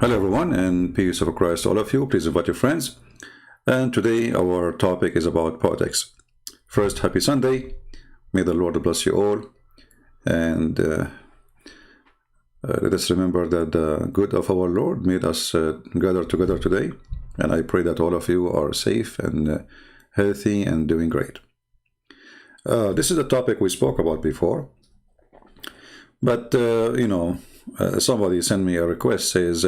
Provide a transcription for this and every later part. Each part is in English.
Hello everyone, and peace of Christ to all of you. Please invite your friends. And today our topic is about politics. First, happy Sunday. May the Lord bless you all. And let us remember that the good of our Lord made us gather together today. And I pray that all of you are safe and healthy and doing great. This is a topic we spoke about before. But, somebody sent me a request, says,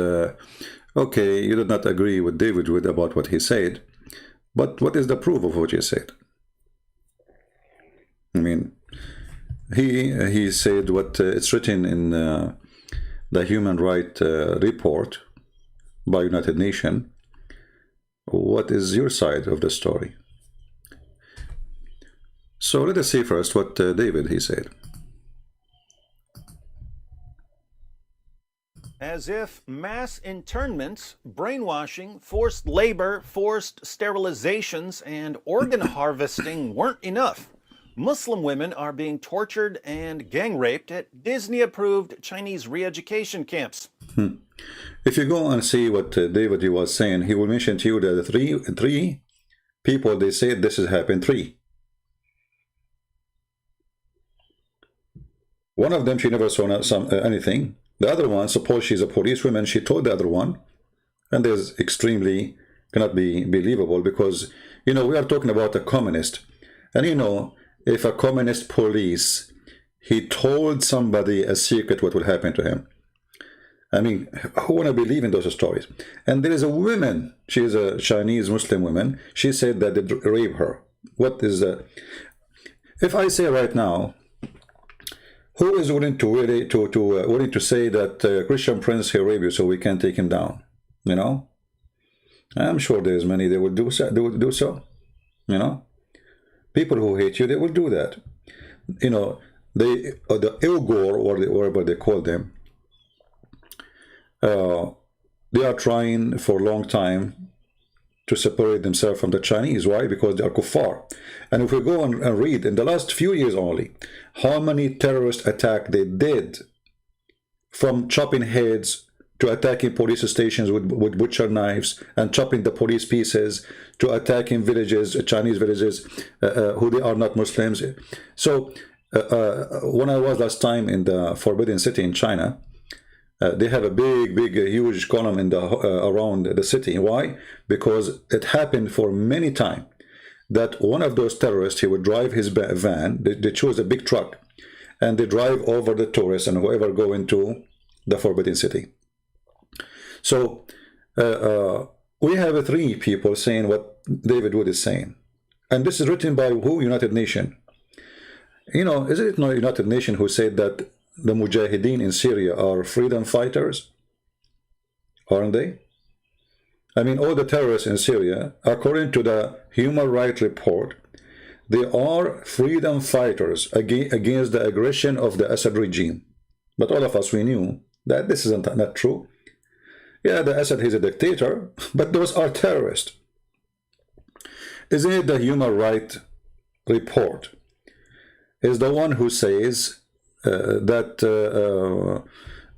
okay, you did not agree with David about what he said, but what is the proof of what he said? I mean, he said what it's written in the Human Rights Report by United Nations. What is your side of the story? So let us see first what David, he said. As if mass internments, brainwashing, forced labor, forced sterilizations, and organ harvesting weren't enough. Muslim women are being tortured and gang raped at Disney-approved Chinese re-education camps. If you go and see what David he was saying, he will mention to you that the three people, they said this has happened, three. One of them, she never saw anything. The other one, suppose she's a policewoman, she told the other one, and there's extremely cannot be believable because, we are talking about a communist. And if a communist police, he told somebody a secret, what will happen to him? I mean, who want to believe in those stories? And there is a woman, she is a Chinese Muslim woman, she said that they raped her. What is that? If I say right now, who is willing to really willing to say that Christian prince he raped you, so we can take him down? I'm sure there's many they would do so. They would do so. People who hate you, they will do that. The Uyghur or whatever they call them, they are trying for a long time to separate themselves from the Chinese. Why? Because they are kuffar. And if we go and read in the last few years only, how many terrorist attacks they did, from chopping heads to attacking police stations with butcher knives and chopping the police pieces, to attacking villages, Chinese villages, who they are not Muslims. So when I was last time in the Forbidden City in China, they have a big, huge column in the around the city. Why? Because it happened for many times that one of those terrorists, he would drive his van, they chose a big truck, and they drive over the tourists and whoever go into the Forbidden City. So we have three people saying what David Wood is saying. And this is written by who? United Nations. Is it not United Nations who said that the Mujahideen in Syria are freedom fighters? Aren't they? I mean, all the terrorists in Syria, according to the Human Rights Report, they are freedom fighters against the aggression of the Assad regime. But all of us, we knew that this isn't not true. Yeah, the Assad, he's a dictator, but those are terrorists. Isn't it the Human Rights Report is the one who says that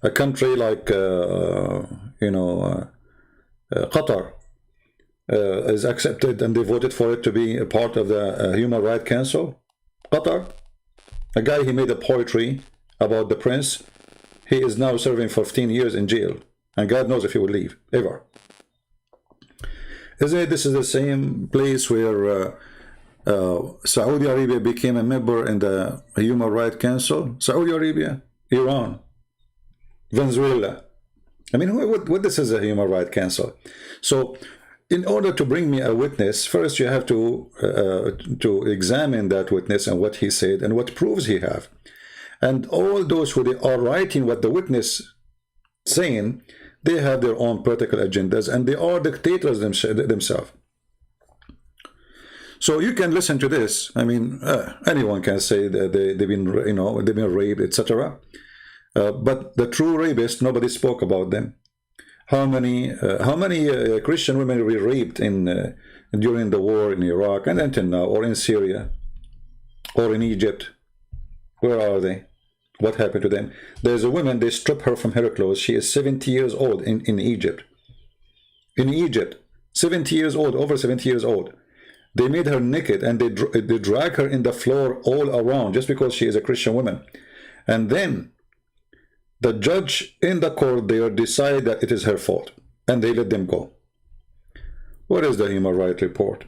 a country like Qatar is accepted and they voted for it to be a part of the Human Rights Council? Qatar, a guy, he made a poetry about the prince, he is now serving 15 years in jail, and God knows if he will leave ever. Isn't it this is the same place where Saudi Arabia became a member in the Human Rights Council? Saudi Arabia, Iran, Venezuela. I mean, what this is a Human Rights Council? So in order to bring me a witness, first you have to examine that witness and what he said and what proofs he have. And all those who they are writing what the witness saying, they have their own political agendas and they are dictators themselves. So you can listen to this. I mean, anyone can say that they've been, they've been raped, etc. But the true rapists, nobody spoke about them. How many Christian women were raped during the war in Iraq and until now, or in Syria, or in Egypt? Where are they? What happened to them? There's a woman, they strip her from her clothes. She is 70 years old in Egypt. In Egypt, 70 years old, over 70 years old. They made her naked and they drag her in the floor all around just because she is a Christian woman. And then the judge in the court there decide that it is her fault and they let them go. What is the human rights report?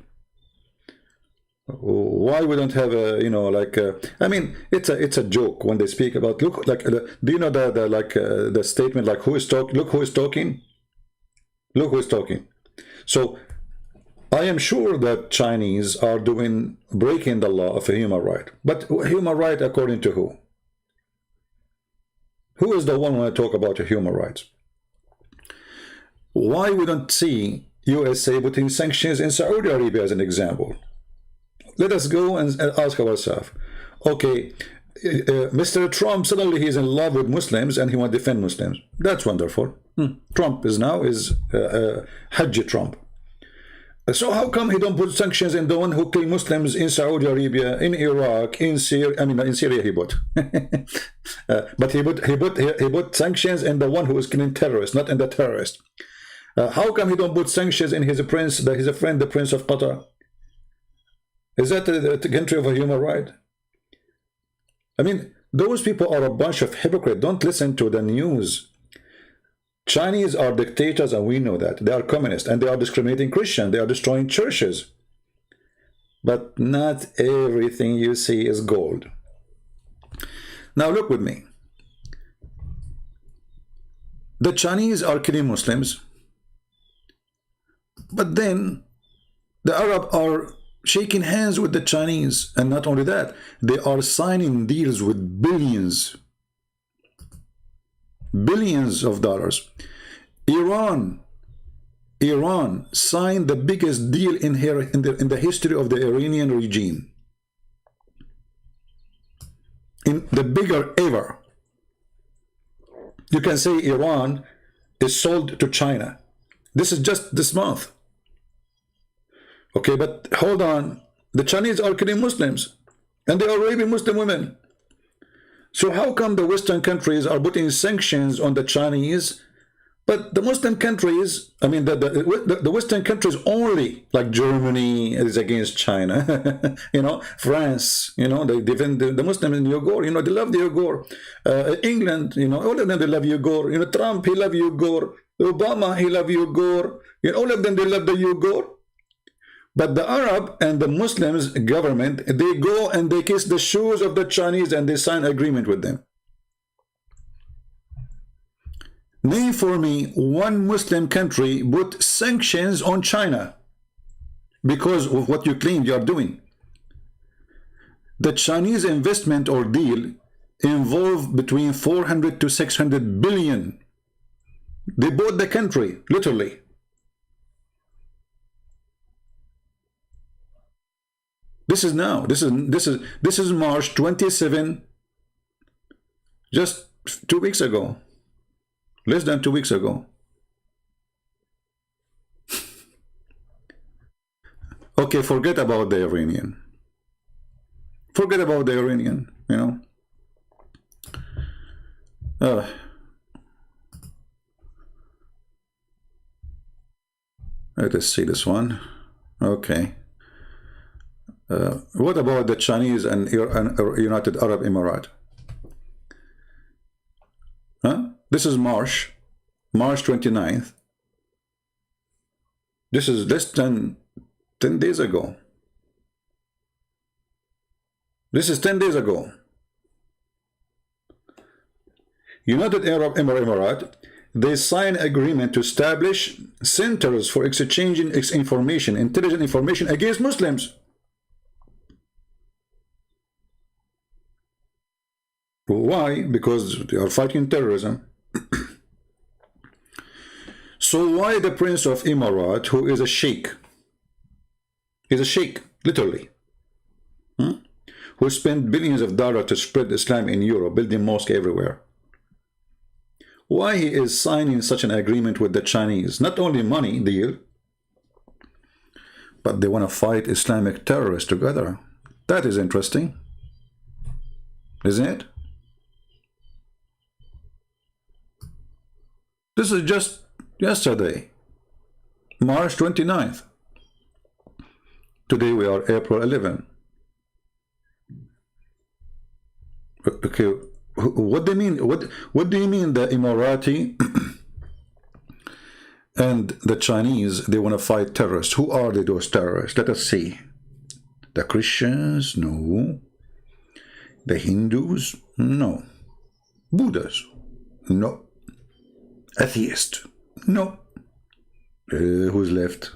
Why we don't have a, you know, like I mean, it's a joke when they speak about, look, like do you know the statement like, who is talking? Look who is talking. Look who is talking. So I am sure that Chinese are breaking the law of a human right, but human right according to who? Who is the one when I talk about human rights? Why we don't see USA putting sanctions in Saudi Arabia as an example? Let us go and ask ourselves, okay, Mr. Trump, suddenly he's in love with Muslims and he wants to defend Muslims. That's wonderful. Trump is Hajj Trump. So how come he don't put sanctions in the one who kill Muslims in Saudi Arabia, in Iraq, in Syria? I mean, in Syria he put, but he put sanctions in the one who is killing terrorists, not in the terrorist. How come he don't put sanctions in his prince, his friend, the Prince of Qatar? Is that the country of a human right? I mean, those people are a bunch of hypocrites. Don't listen to the news. Chinese are dictators, and we know that. They are communists, and they are discriminating Christians. They are destroying churches. But not everything you see is gold. Now look with me. The Chinese are killing Muslims, but then the Arab are shaking hands with the Chinese, and not only that, they are signing deals with billions of dollars. Iran signed the biggest deal in the history of the Iranian regime, in the bigger ever. You can say Iran is sold to China. This is just this month. Okay, but hold on. The Chinese are killing Muslims, and they are raping Muslim women. So how come the Western countries are putting sanctions on the Chinese, but the Muslim countries, I mean, the Western countries only, like Germany is against China, you know, France, you know, they defend the Muslims in Uyghur, you know, they love the Uyghur. England, you know, all of them, they love Uyghur. You know, Trump, he love Uyghur. Obama, he love Uyghur. You know, all of them, they love the Uyghur. But the Arab and the Muslims government, they go and they kiss the shoes of the Chinese and they sign agreement with them. Name for me one Muslim country put sanctions on China because of what you claim you are doing. The Chinese investment or deal involved between 400 to 600 billion. They bought the country, literally. This is now. This is March 27, just 2 weeks ago. Less than 2 weeks ago. Okay, forget about the Iranian. Forget about the Iranian, you know. Let us see this one. Okay. What about the Chinese and United Arab Emirates? Huh? This is March 29th. This is less than 10 days ago. This is 10 days ago. United Arab Emirates, they sign agreement to establish centers for exchanging information, intelligent information against Muslims. Why? Because they are fighting terrorism. So why the Prince of Emirat, who is a sheikh, literally, who spent billions of dollars to spread Islam in Europe, building mosques everywhere, why he is signing such an agreement with the Chinese? Not only money deal, but they want to fight Islamic terrorists together. That is interesting, isn't it? This is just yesterday, March 29th. Today we are April 11. Okay, what do you mean? What do you mean the Emirati and the Chinese, they want to fight terrorists? Who are they, those terrorists? Let us see. The Christians? No. The Hindus? No. Buddhas? No. Atheist? No. Who's left?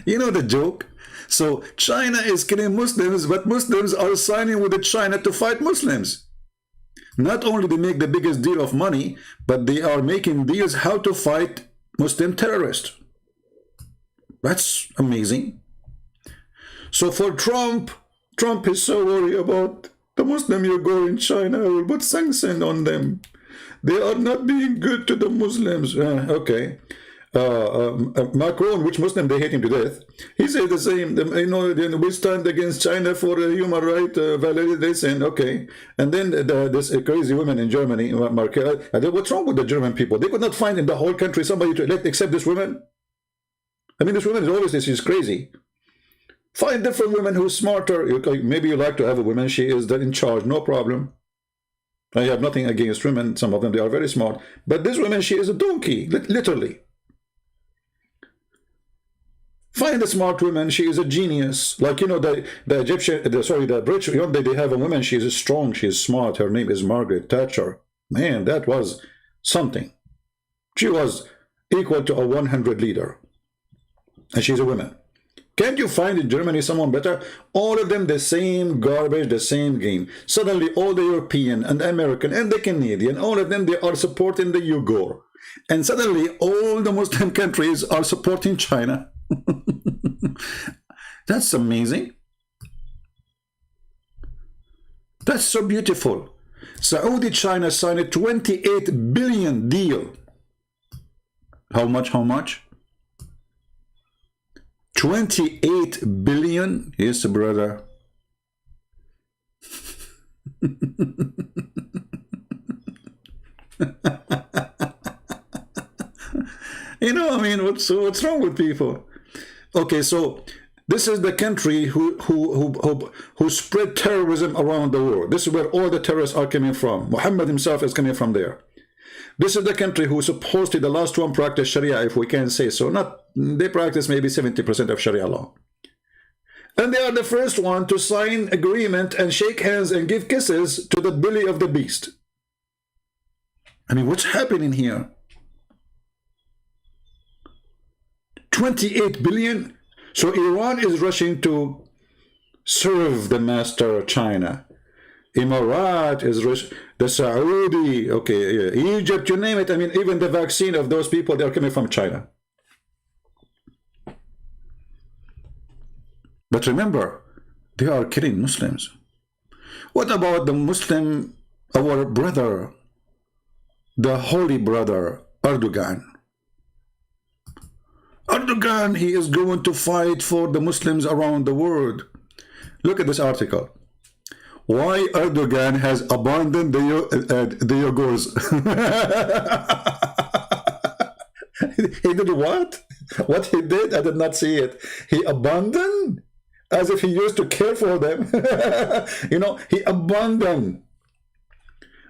You know the joke? So China is killing Muslims, but Muslims are signing with China to fight Muslims. Not only they make the biggest deal of money, but they are making deals how to fight Muslim terrorists. That's amazing. So for Trump is so worried about the Muslim you go in China, will put sanctions on them. They are not being good to the Muslims. Okay. Macron, which Muslim they hate him to death, he said the same. You know, we stand against China for human rights validation. Okay, and then this crazy woman in Germany, Merkel. What's wrong with the German people? They could not find in the whole country somebody to elect except this woman. I mean, this woman is always she's crazy. Find different women who's smarter. Maybe you like to have a woman. She is in charge. No problem. I have nothing against women. Some of them they are very smart, but this woman, she is a donkey, literally. Find a smart woman, she is a genius. Like, you know, the British, they have a woman, she is strong, she is smart. Her name is Margaret Thatcher. Man, that was something. She was equal to a 100 leader. And she's a woman. Can't you find in Germany someone better? All of them the same garbage, the same game. Suddenly all the European and the American and the Canadian, all of them, they are supporting the Uyghur. And suddenly all the Muslim countries are supporting China. That's amazing. That's so beautiful. Saudi China signed a 28 billion deal. How much? 28 billion? Yes, brother. You know, I mean, what's wrong with people? Okay, so this is the country who spread terrorism around the world. This is where all the terrorists are coming from. Muhammad himself is coming from there. This is the country who supposedly the last one practiced Sharia, if we can say so. They practice maybe 70% of Sharia law. And they are the first one to sign agreement and shake hands and give kisses to the belly of the beast. I mean, what's happening here? 28 billion. So Iran is rushing to serve the master China. Emirat is rushing, the Saudi, okay, Egypt, you name it. I mean, even the vaccine of those people, they're coming from China. But remember, they are killing Muslims. What about the Muslim, our brother, the holy brother, Erdogan? Erdogan, he is going to fight for the Muslims around the world. Look at this article. Why Erdogan has abandoned the Uyghurs. He did what? What he did? I did not see it. He abandoned? As if he used to care for them. You know, he abandoned.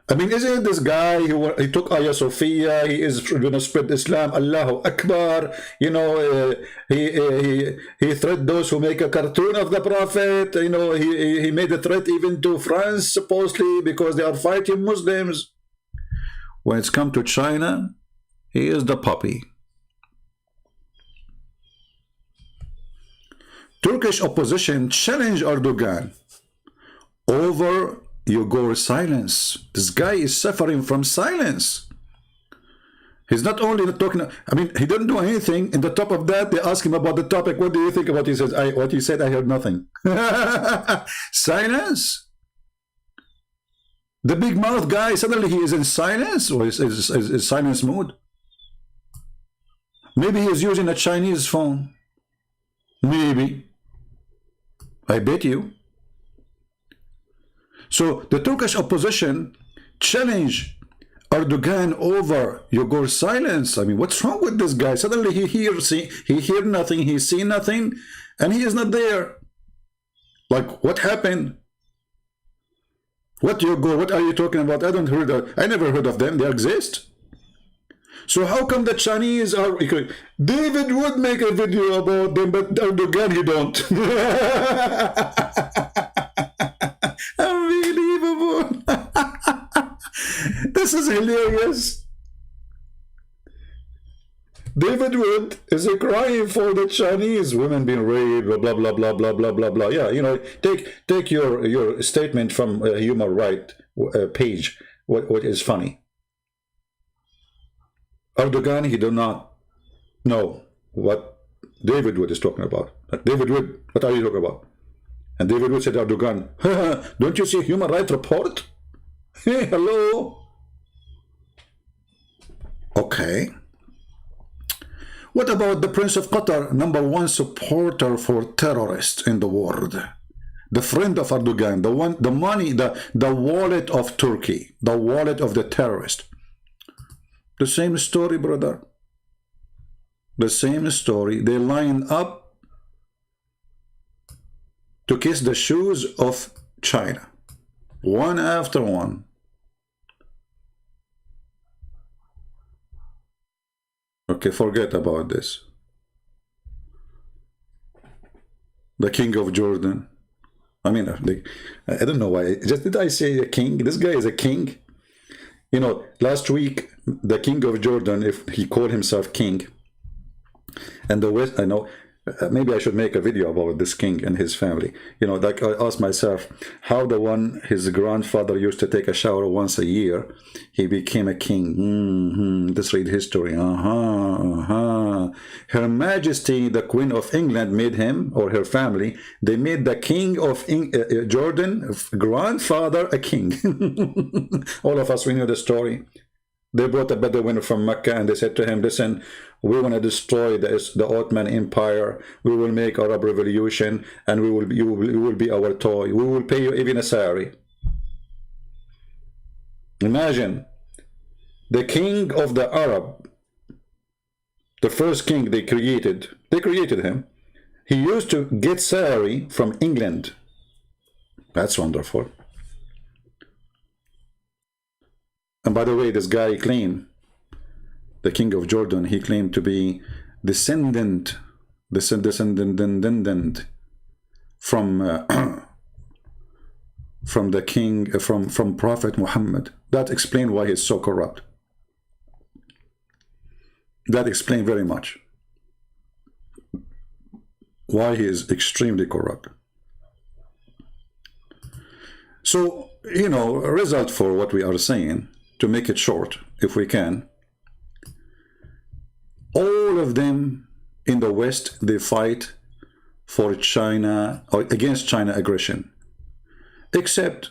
I mean, isn't this guy who he took Ayah Sophia? He is going to spread Islam. Allahu Akbar. You know, he threatened those who make a cartoon of the Prophet. You know, he made a threat even to France supposedly because they are fighting Muslims. When it's come to China, he is the puppy. Turkish opposition challenged Erdogan over Uyghur silence. This guy is suffering from silence. He's not only not talking, I mean, he didn't do anything. In the top of that, they ask him about the topic. What do you think about it? He says, what he said, I heard nothing. Silence. The big mouth guy, suddenly he is in silence, or is silence mode. Maybe he is using a Chinese phone. Maybe. I bet you. So the Turkish opposition challenged Erdogan over your silence. I mean, what's wrong with this guy? Suddenly he hear nothing, he see nothing, and he is not there. Like, what happened? What are you talking about? I never heard of them. They exist. So how come the Chinese are... David would make a video about them, but Erdogan, he don't. Unbelievable. This is hilarious. David Wood is crying for the Chinese women being raped, blah, blah, blah, blah, blah, blah, blah, blah. Yeah, you know, take your statement from a human right page. What is funny? Erdogan, he do not know what David Wood is talking about. David Wood, what are you talking about? And David Wood said, Erdogan, don't you see human rights report? Hey, hello. Okay. What about the Prince of Qatar, #1 supporter for terrorists in the world? The friend of Erdogan, the money, the wallet of Turkey, the wallet of the terrorist. The same story, brother. The same story. They line up to kiss the shoes of China, one after one. Okay, forget about this. The king of Jordan. I mean, I don't know why. Did I say a king? This guy is a king. You know, last week, the king of Jordan, if he called himself king, and the West, I know, maybe I should make a video about this king and his family. You know, like I asked myself, how his grandfather used to take a shower once a year, he became a king. Let's read history. Her Majesty, the Queen of England, made him, or her family, they made the king of Jordan, grandfather, a king. All of us, we know the story. They brought a Bedouin from Mecca and they said to him, listen, we want to destroy the Ottoman Empire. We will make Arab revolution and you will be our toy. We will pay you even a salary. Imagine the king of the Arab, the first king they created him. He used to get salary from England. That's wonderful. And by the way, this guy claimed, the king of Jordan, he claimed to be descendant from the king, from Prophet Muhammad. That explains why he's so corrupt. That explains very much why he is extremely corrupt. So, you know, a result for what we are saying, to make it short, if we can, all of them in the West, they fight for China, or against China aggression, except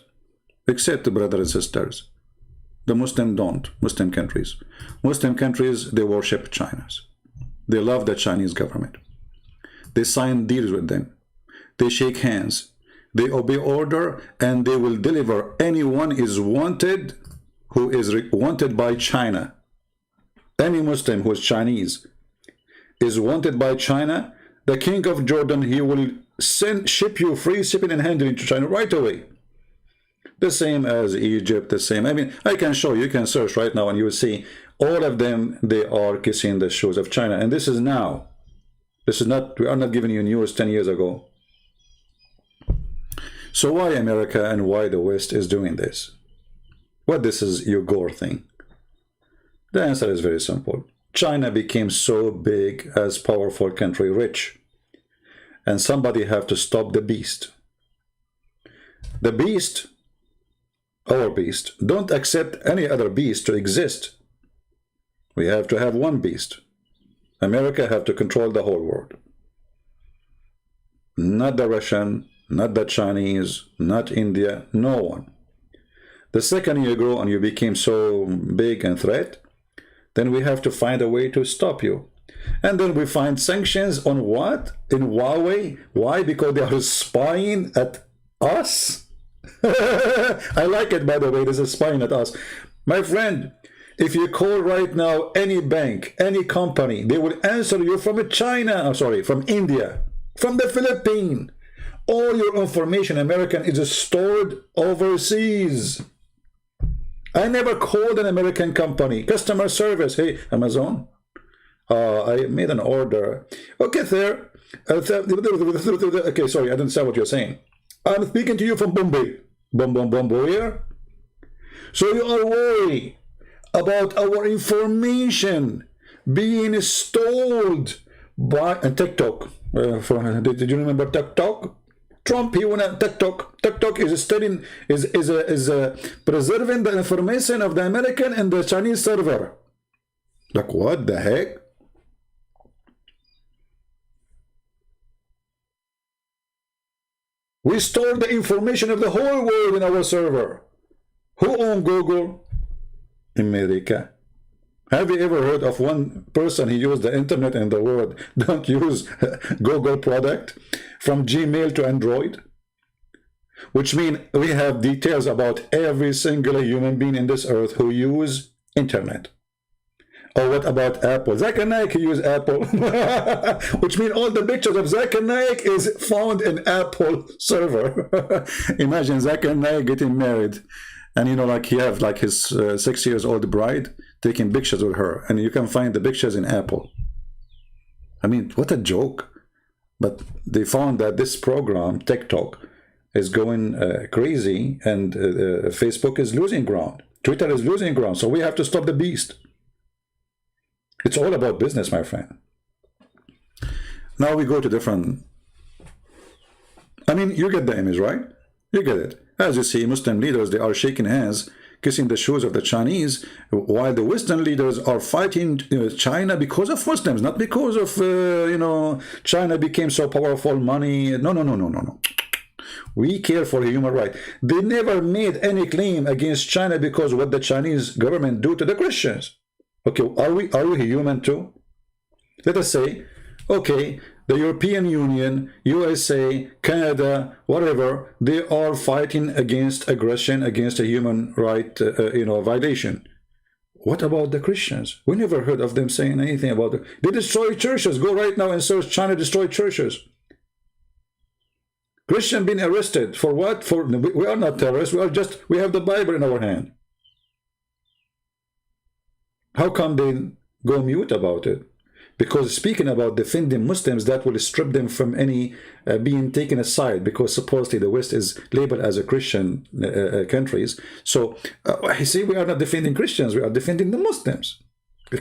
the brothers and sisters. The Muslim don't. Muslim countries, they worship China. They love the Chinese government. They sign deals with them. They shake hands. They obey order, and they will deliver. Anyone is wanted who is wanted by China. Any Muslim who is Chinese is wanted by China. The king of Jordan, he will ship you free shipping and handling to China right away. The same as Egypt, the same. I mean, I can show you, you can search right now and you will see all of them, they are kissing the shoes of China. And this is now. This is not, we are not giving you news 10 years ago. So why America and why the West is doing this? What this is your gore thing? The answer is very simple. China became so big as powerful country, rich. And somebody have to stop the beast. The beast, our beast, don't accept any other beast to exist. We have to have one beast. America have to control the whole world. Not the Russian, not the Chinese, not India, no one. The second you grow and you became so big and threat, then we have to find a way to stop you. And then we find sanctions on what? In Huawei. Why? Because they are spying at us. I like it, by the way. This is spying at us. My friend, if you call right now any bank, any company, they will answer you from China, I'm sorry, from India, from the Philippines. All your information, American, is stored overseas. I never called an American company. Customer service, hey, Amazon, I made an order. Okay, there. Okay, sorry, I didn't say what you're saying. I'm speaking to you from Bombay. Bombay here. So you are worried about our information being stored by TikTok. Did you remember TikTok? Trump, he went on TikTok. TikTok is studying, is preserving the information of the American and the Chinese server. Like, what the heck? We store the information of the whole world in our server. Who owns Google? America. Have you ever heard of one person who used the internet in the world don't use Google product from Gmail to Android? Which means we have details about every single human being in this earth who use internet. Or what about Apple? Zakir Naik use Apple. Which means all the pictures of Zakir Naik is found in Apple server. Imagine Zakir Naik getting married. And you know, like he have like his 6 years old bride taking pictures with her. And you can find the pictures in Apple. I mean, what a joke. But they found that this program, TikTok, is going crazy. And Facebook is losing ground. Twitter is losing ground. So we have to stop the beast. It's all about business, my friend. Now we go to different... I mean, you get the image, right? You get it. As you see, Muslim leaders, they are shaking hands, kissing the shoes of the Chinese, while the Western leaders are fighting China because of Muslims, not because of, you know, China became so powerful, money. No. We care for human rights. They never made any claim against China because of what the Chinese government do to the Christians. Okay, are we human too? Let us say, okay, the European Union, USA, Canada, whatever, they are fighting against aggression, against a human right, violation. What about the Christians? We never heard of them saying anything about it. They destroy churches. Go right now and search China destroy churches. Christian being arrested for what? For we are not terrorists. We have the Bible in our hand. How come they go mute about it? Because speaking about defending Muslims, that will strip them from any being taken aside, because supposedly the West is labeled as a Christian countries. So, you see, we are not defending Christians, we are defending the Muslims.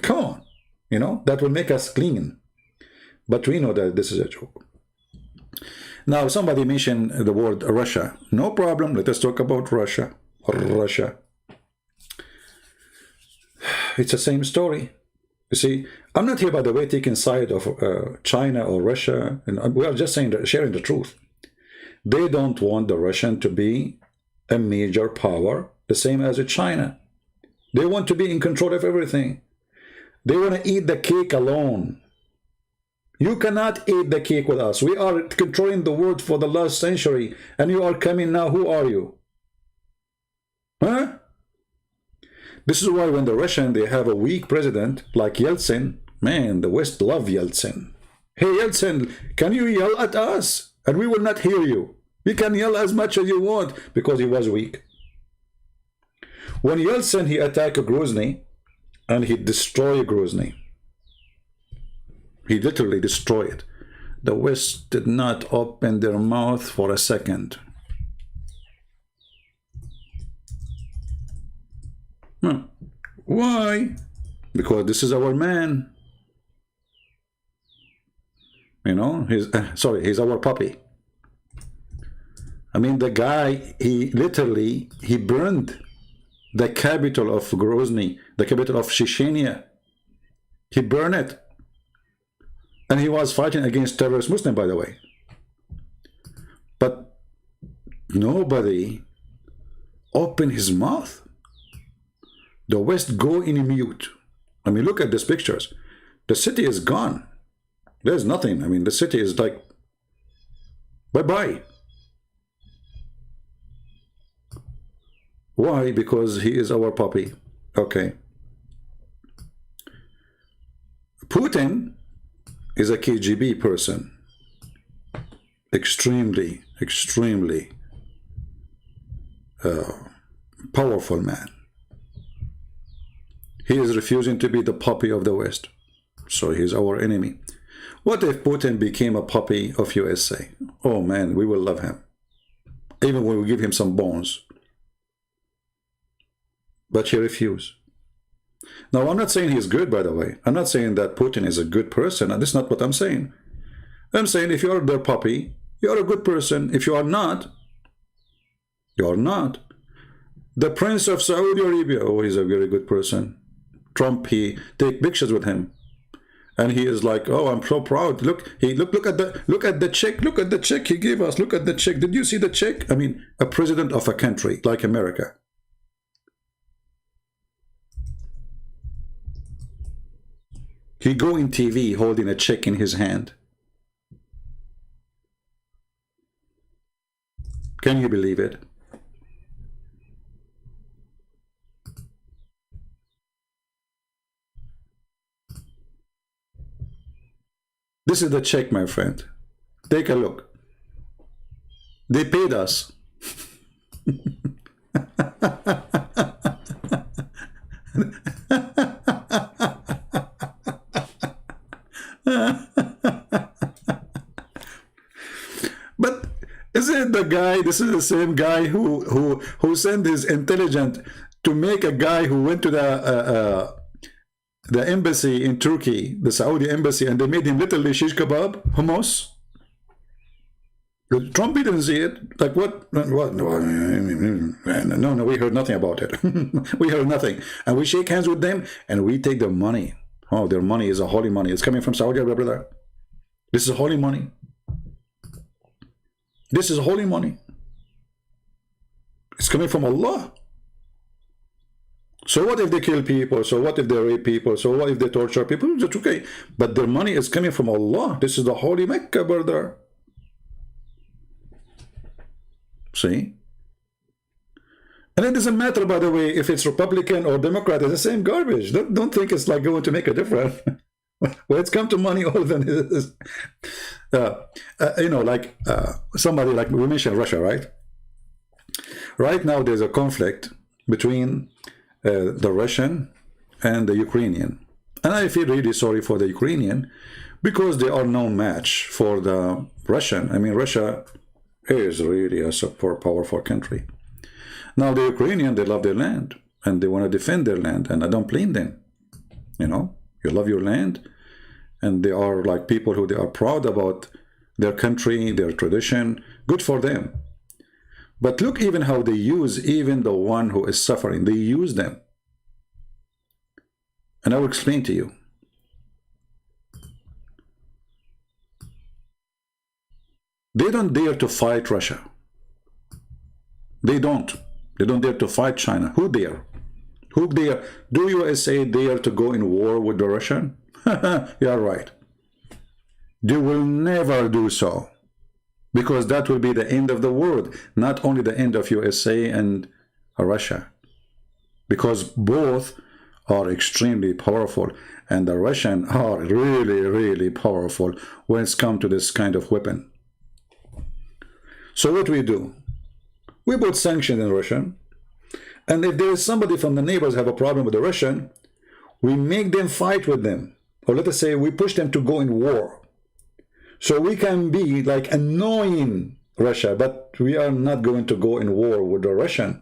Come on, you know, that will make us clean. But we know that this is a joke. Now, somebody mentioned the word Russia. No problem, let us talk about Russia. Russia. It's the same story. You see, I'm not here, by the way, taking side of China or Russia. And we are just saying that, sharing the truth. They don't want the Russian to be a major power, the same as China. They want to be in control of everything. They want to eat the cake alone. You cannot eat the cake with us. We are controlling the world for the last century, and you are coming now. Who are you? Huh? This is why when the Russian, they have a weak president like Yeltsin, man, the West love Yeltsin. Hey, Yeltsin, can you yell at us? And we will not hear you. You can yell as much as you want, because he was weak. When Yeltsin, he attacked Grozny, and he destroyed Grozny. He literally destroyed it. The West did not open their mouth for a second. Why? Because this is our man. You know, he's our puppy. I mean, the guy, he literally, he burned the capital of Grozny, the capital of Chechnya. He burned it. And he was fighting against terrorist Muslim, by the way. But nobody opened his mouth. The West go in mute. I mean, look at these pictures. The city is gone. There's nothing. I mean, the city is like, bye-bye. Why? Because he is our puppy. Okay. Putin is a KGB person. Extremely powerful man. He is refusing to be the puppy of the West. So he's our enemy. What if Putin became a puppy of USA? Oh man, we will love him. Even when we give him some bones. But he refused. Now, I'm not saying he's good, by the way. I'm not saying that Putin is a good person. And this is not what I'm saying. I'm saying if you're their puppy, you're a good person. If you are not, you're not. The Prince of Saudi Arabia, oh, he's a very good person. Trump, he take pictures with him. And he is like, oh, I'm so proud. Look, look at the check. Look at the check he gave us. Look at the check. Did you see the check? I mean, a president of a country like America. He go in TV holding a check in his hand. Can you believe it? This is the check, my friend. Take a look. They paid us. But isn't it the guy, this is the same guy who sent his intelligence to make a guy who went to the embassy in Turkey, the Saudi embassy, and they made him literally shish kebab, hummus. Trump didn't see it. Like what? No, we heard nothing about it. We heard nothing. And we shake hands with them and we take their money. Oh, their money is a holy money. It's coming from Saudi Arabia, brother. This is holy money. This is holy money. It's coming from Allah. So what if they kill people? So what if they rape people? So what if they torture people? It's okay. But their money is coming from Allah. This is the holy Mecca, brother. See? And it doesn't matter, by the way, if it's Republican or Democrat. It's the same garbage. Don't think it's like going to make a difference. When it's come to money, all of them is, you know, like somebody like we mentioned Russia, right? Right now there's a conflict between the Russian and the Ukrainian. And I feel really sorry for the Ukrainian because they are no match for the Russian. I mean, Russia is really a super powerful country. Now, the Ukrainian, they love their land and they want to defend their land. And I don't blame them. You know, you love your land. And they are like people who they are proud about their country, their tradition. Good for them. But look even how they use even the one who is suffering. They use them. And I will explain to you. They don't dare to fight Russia. They don't. They don't dare to fight China. Who dare? Who dare? Do USA dare to go in war with the Russian? You're right. They will never do so. Because that will be the end of the world, not only the end of USA and Russia. Because both are extremely powerful, and the Russians are really, really powerful when it's come to this kind of weapon. So what we do? We put sanctions in Russia, and if there is somebody from the neighbors have a problem with the Russian, we make them fight with them. Or let us say we push them to go in war. So we can be like annoying Russia, but we are not going to go in war with the Russian.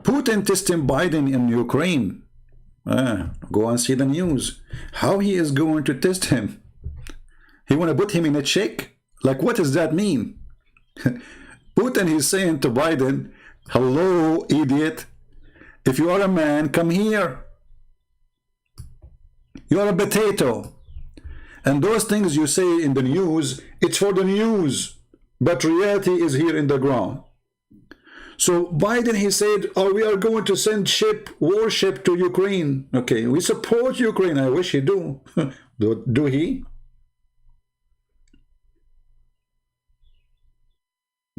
Putin testing Biden in Ukraine. Go and see the news. How he is going to test him? He want to put him in a check? Like what does that mean? Putin is saying to Biden, hello, idiot. If you are a man, come here. You are a potato. And those things you say in the news, it's for the news. But reality is here in the ground. So Biden, he said, oh, we are going to send warship to Ukraine. Okay, we support Ukraine. I wish he do. Do he?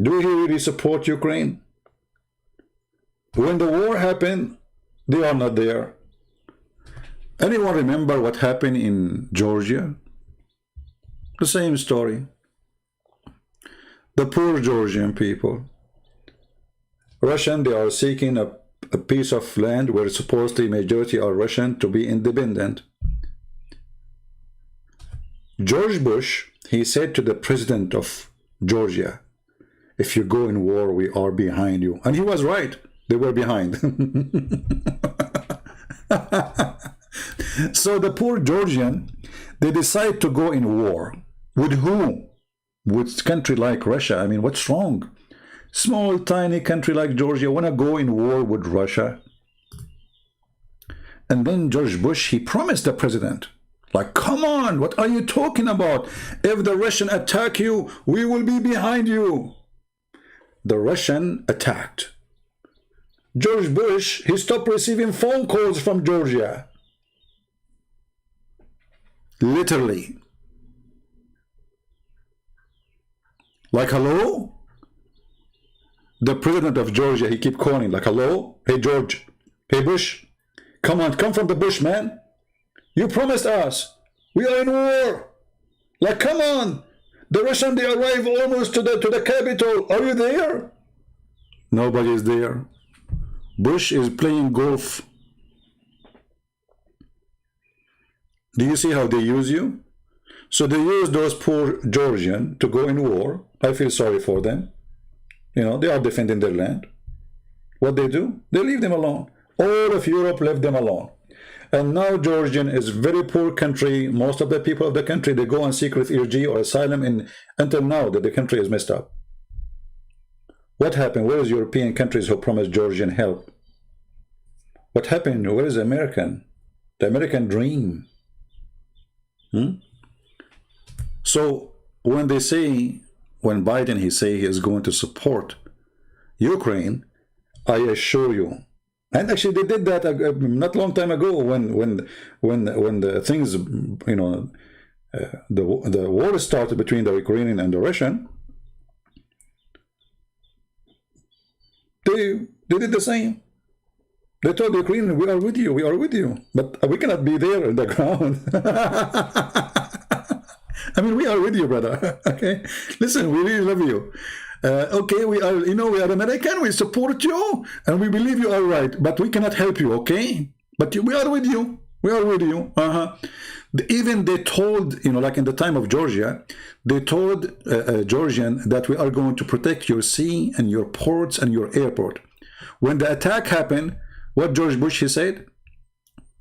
Do he really support Ukraine? When the war happened, they are not there. Anyone remember what happened in Georgia? The same story. The poor Georgian people. Russian, they are seeking a piece of land where supposedly majority are Russian to be independent. George Bush, he said to the president of Georgia, if you go in war, we are behind you. And he was right. They were behind. So the poor Georgian, they decide to go in war. With who? With country like Russia. I mean, what's wrong? Small, tiny country like Georgia want to go in war with Russia. And then George Bush, he promised the president, like, come on, what are you talking about? If the Russian attack you, we will be behind you. The Russian attacked. George Bush, he stopped receiving phone calls from Georgia. Literally. Like, hello? The president of Georgia, he keep calling, like, hello? Hey, George. Hey, Bush. Come on, come from the bush, man. You promised us. We are in war. Like, come on. The Russian, they arrive almost to the capital. Are you there? Nobody is there. Bush is playing golf. Do you see how they use you? So they use those poor Georgians to go in war. I feel sorry for them. You know, they are defending their land. What they do? They leave them alone. All of Europe left them alone. And now Georgian is a very poor country. Most of the people of the country, they go and seek refugee or asylum until now that the country is messed up. What happened? Where is European countries who promised Georgian help? What happened? Where is American? The American dream. So when they say, when Biden, he say he is going to support Ukraine, I assure you, and actually they did that not long time ago when the things, you know, the war started between the Ukrainian and the Russian. They did the same. They told the Ukrainians, we are with you, we are with you, but we cannot be there in the ground. I mean, we are with you, brother. Okay, listen, we really love you. Okay, we are, you know, we are American, we support you, and we believe you are right, but we cannot help you, okay? But we are with you. We are with you. Even they told, you know, like in the time of Georgia, they told Georgian that we are going to protect your sea and your ports and your airport. When the attack happened, what George Bush, he said?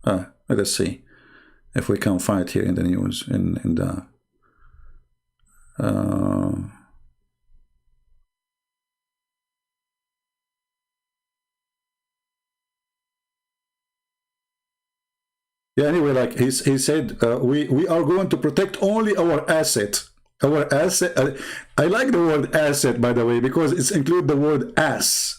Let us see if we can find it here in the news, in the... yeah, anyway, like he said, we are going to protect only our asset. Our asset. I like the word asset, by the way, because it's include the word ass.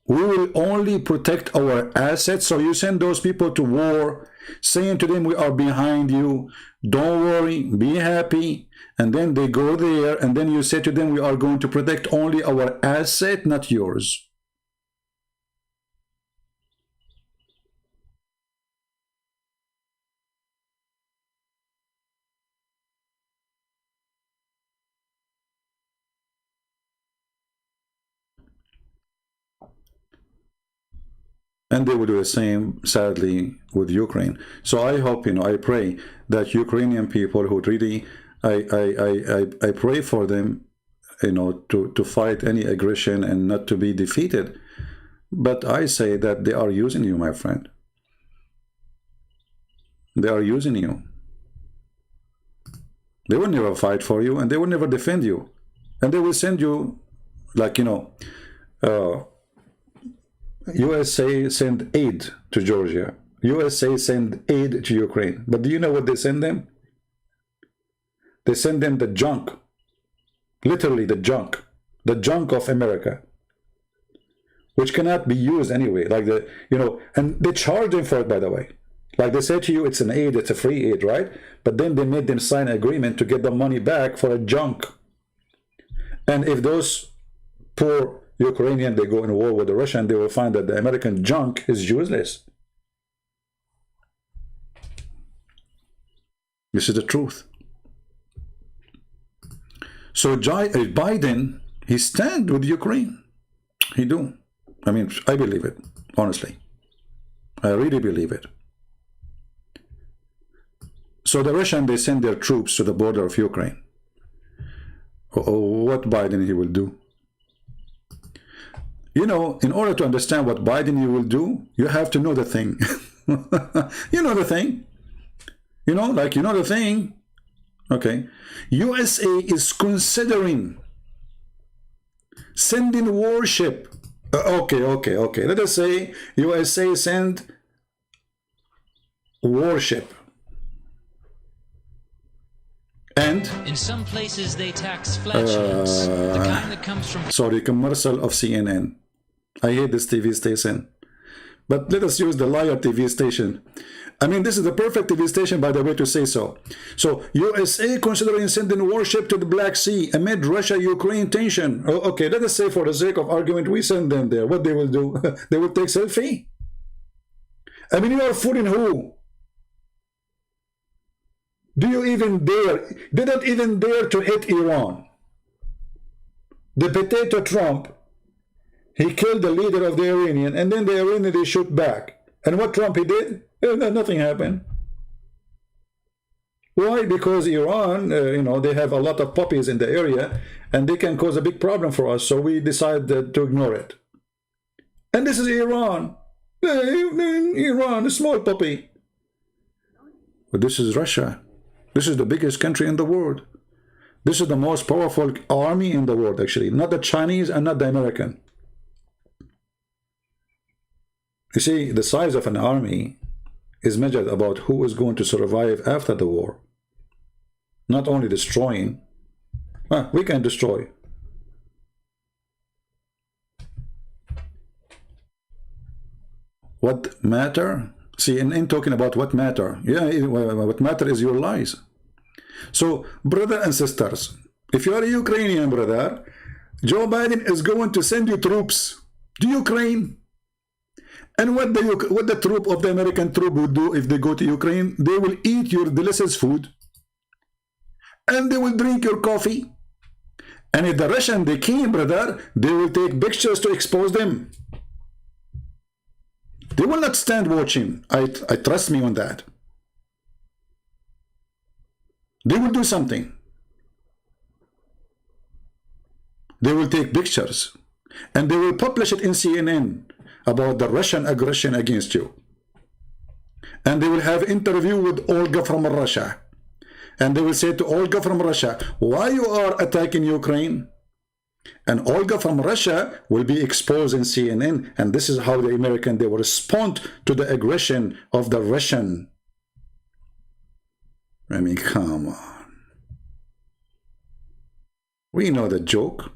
We will only protect our assets. So you send those people to war, saying to them, we are behind you. Don't worry, be happy. And then they go there, and then you say to them, we are going to protect only our asset, not yours. And they will do the same, sadly, with Ukraine. So I hope, you know, I pray that Ukrainian people who really, I pray for them, you know, to fight any aggression and not to be defeated. But I say that they are using you, my friend. They are using you. They will never fight for you, and they will never defend you. And they will send you, like, you know, USA send aid to Georgia. USA send aid to Ukraine. But do you know what they send them? They send them the junk. Literally the junk. The junk of America. Which cannot be used anyway. Like the, you know, and they charge them for it, by the way. Like they say to you, it's an aid, it's a free aid, right? But then they made them sign an agreement to get the money back for a junk. And if those poor Ukrainian, they go in war with the Russian, they will find that the American junk is useless. This is the truth. So Biden, he stand with Ukraine. He do. I mean, I believe it, honestly. I really believe it. So the Russian, they send their troops to the border of Ukraine. What Biden he will do? You know, in order to understand what Biden he will do, you have to know the thing. You know the thing. You know, like you know the thing. Okay. USA is considering sending warship. Okay. Let us say USA send warship. And in some places they tax flatulence, the kind that comes from commercial of CNN. I hate this TV station. But let us use the liar TV station. I mean, this is the perfect TV station, by the way, to say so. So, USA considering sending warship to the Black Sea amid Russia-Ukraine tension. Okay, let us say for the sake of argument, we send them there. What they will do? They will take selfie. I mean, you are fooling who? Do you even dare? They don't even dare to hit Iran. The potato Trump, he killed the leader of the Iranian, and then the Iranian, they shoot back. And what Trump he did? Nothing happened. Why? Because Iran, you know, they have a lot of puppies in the area, and they can cause a big problem for us, so we decided to ignore it. And this is Iran. Iran, a small puppy. But this is Russia. This is the biggest country in the world. This is the most powerful army in the world, actually. Not the Chinese and not the American. You see, the size of an army is measured about who is going to survive after the war. Not only destroying. We can destroy. What matter? See, in talking about what matter. Yeah, what matter is your lies. So, brother and sisters, if you are a Ukrainian brother, Joe Biden is going to send you troops to Ukraine. And what the troop of the American troop would do if they go to Ukraine, they will eat your delicious food. And they will drink your coffee. And if the Russian, they came, brother, they will take pictures to expose them. They will not stand watching. I trust me on that. They will do something. They will take pictures. And they will publish it in CNN about the Russian aggression against you. And they will have interview with Olga from Russia. And they will say to Olga from Russia, why you are attacking Ukraine? And Olga from Russia will be exposed in CNN. And this is how the American, they will respond to the aggression of the Russian. I mean, come on. We know the joke.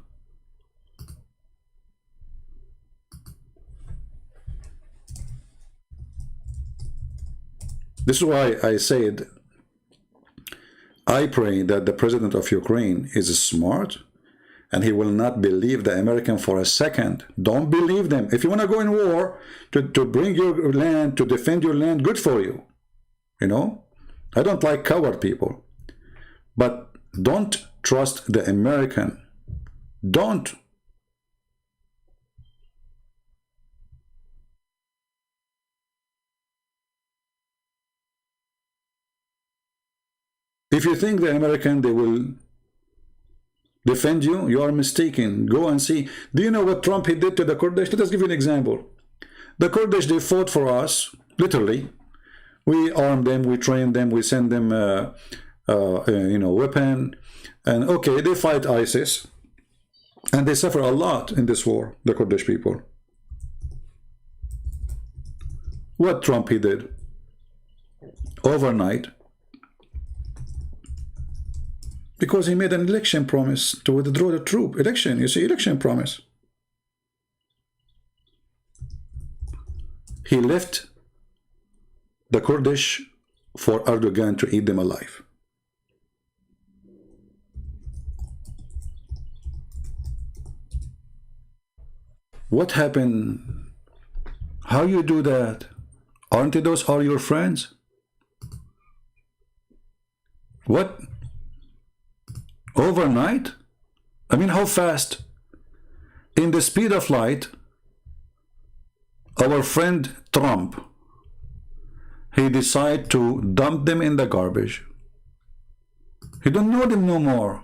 This is why I said, I pray that the president of Ukraine is smart and he will not believe the American for a second. Don't believe them. If you want to go in war to bring your land, to defend your land, good for you. You know, I don't like coward people. But don't trust the American. Don't. If you think the American, they will defend you, you are mistaken. Go and see. Do you know what Trump he did to the Kurdish? Let us give you an example. The Kurdish, they fought for us, literally. We armed them, we trained them, we send them, you know, weapon. And okay, they fight ISIS. And they suffer a lot in this war, the Kurdish people. What Trump he did? Overnight. Because he made an election promise to withdraw the troop. Election, you see, election promise. He left the Kurdish for Erdogan to eat them alive. What happened? How you do that? Aren't those all your friends? What? Overnight? I mean, how fast? In the speed of light, our friend Trump, he decided to dump them in the garbage. He don't know them no more.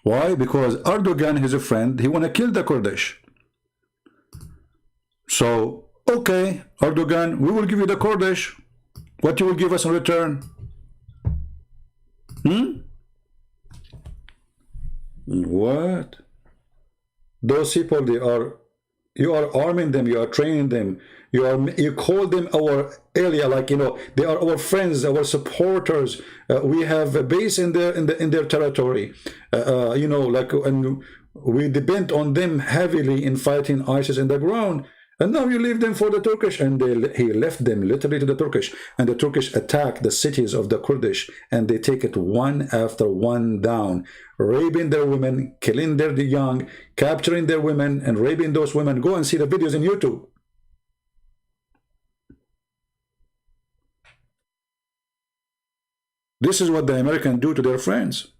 Why? Because Erdogan, is a friend, he want to kill the Kurdish. So, okay, Erdogan, we will give you the Kurdish. What you will give us in return? What? Those people, you are arming them, you are training them, you call them our area, like, you know, they are our friends, our supporters. We have a base in their territory, you know, like, and we depend on them heavily in fighting ISIS in the ground. And now you leave them for the Turkish, and he left them literally to the Turkish, and the Turkish attack the cities of the Kurdish, and they take it one after one down, raping their women, killing their young, capturing their women, and raping those women. Go and see the videos on YouTube. This is what the Americans do to their friends.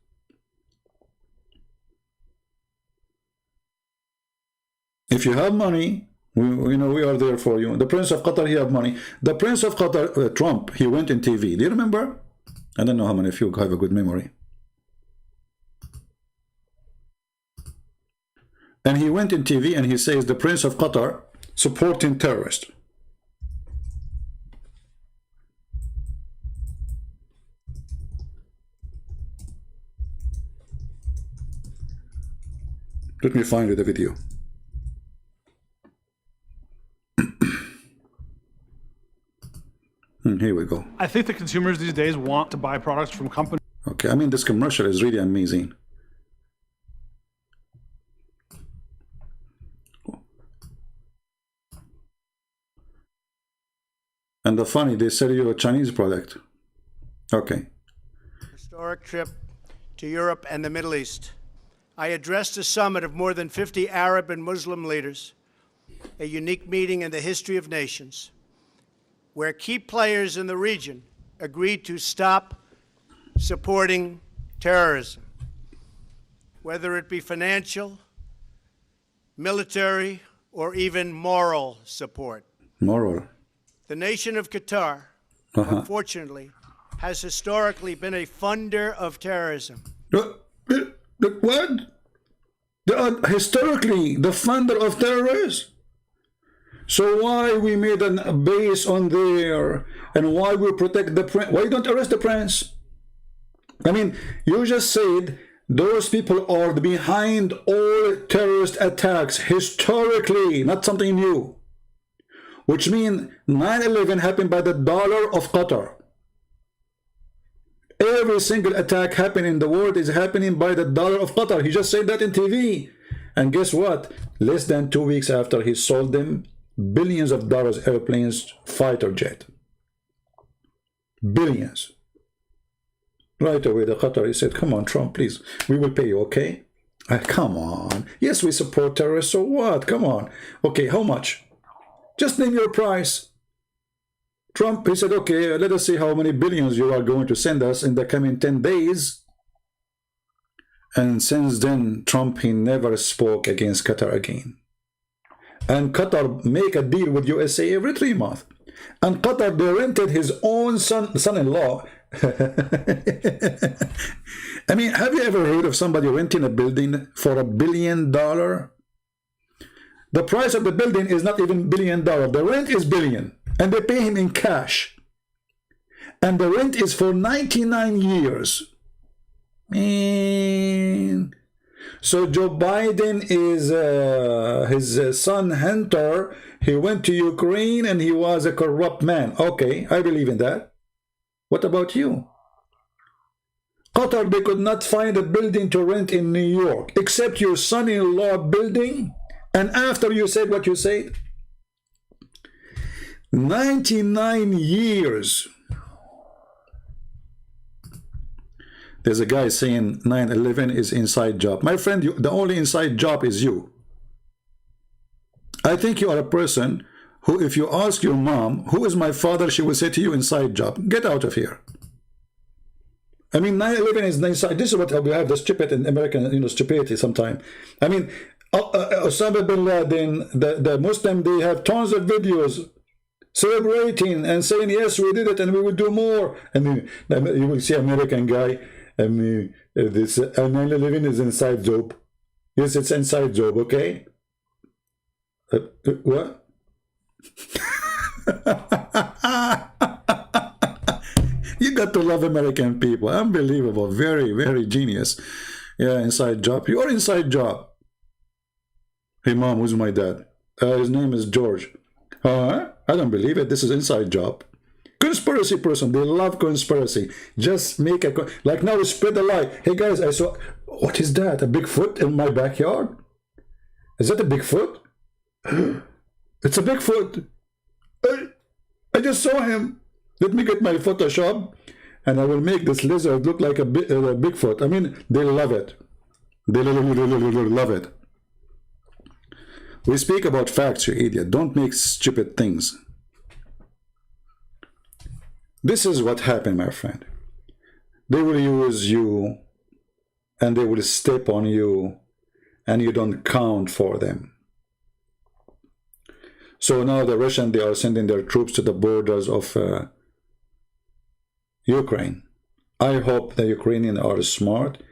If you have money, we know we are there for you. The Prince of Qatar, he have money. The Prince of Qatar, Trump, he went in TV. Do you remember? I don't know how many of you have a good memory. And he went in TV and he says the Prince of Qatar supporting terrorists. Let me find you the video. Here we go. I think the consumers these days want to buy products from companies. Okay, I mean, this commercial is really amazing. And the funny, they sell you a Chinese product. Okay. Historic trip to Europe and the Middle East. I addressed a summit of more than 50 Arab and Muslim leaders, a unique meeting in the history of nations, where key players in the region agreed to stop supporting terrorism, whether it be financial, military, or even moral support. Moral. The nation of Qatar, unfortunately, has historically been a funder of terrorism. What? They are historically the funder of terrorists? So why we made a base on there, and why we protect the prince? Why you don't arrest the prince? I mean, you just said those people are behind all terrorist attacks historically, not something new. Which means 9/11 happened by the dollar of Qatar. Every single attack happening in the world is happening by the dollar of Qatar. He just said that in TV. And guess what? Less than 2 weeks after, he sold them billions of dollars airplanes, fighter jet. Billions. Right away, the Qatari said, come on, Trump, please, we will pay you, okay? Come on. Yes, we support terrorists, so what? Come on. Okay, how much? Just name your price. Trump, he said, okay, let us see how many billions you are going to send us in the coming 10 days. And since then, Trump, he never spoke against Qatar again. And Qatar make a deal with USA every 3 months. And Qatar, they rented his own son-in-law. I mean, have you ever heard of somebody renting a building for $1 billion? The price of the building is not even $1 billion. The rent is billion. And they pay him in cash. And the rent is for 99 years. Man. So Joe Biden is his son Hunter. He went to Ukraine and he was a corrupt man. Okay, I believe in that. What about you? Qatar, they could not find a building to rent in New York except your son-in-law building. And after you said what you said, 99 years. There's a guy saying 9/11 is inside job. My friend, the only inside job is you. I think you are a person who, if you ask your mom, who is my father, she will say to you, inside job. Get out of here. I mean, 9/11 is inside. This is what we have, the stupid in American, stupidity sometimes. I mean, Osama bin Laden, the Muslim, they have tons of videos celebrating and saying, yes, we did it and we will do more. I mean, you will see American guy, I mean, this 9/11 is inside job. Yes, it's inside job, okay? What? You got to love American people. Unbelievable. Very, very genius. Yeah, inside job. You're inside job. Hey, mom, who's my dad? His name is George. Huh? I don't believe it. This is inside job. Conspiracy person. They love conspiracy. Just make a... Like now, spread the lie. Hey, guys, I saw... What is that? A Bigfoot in my backyard? Is that a Bigfoot? It's a Bigfoot. I just saw him. Let me get my Photoshop and I will make this lizard look like a Bigfoot. I mean, they love it. They love it. We speak about facts, you idiot. Don't make stupid things. This is what happened, my friend. They will use you and they will step on you and you don't count for them. So now the Russians, they are sending their troops to the borders of Ukraine. I hope the Ukrainians are smart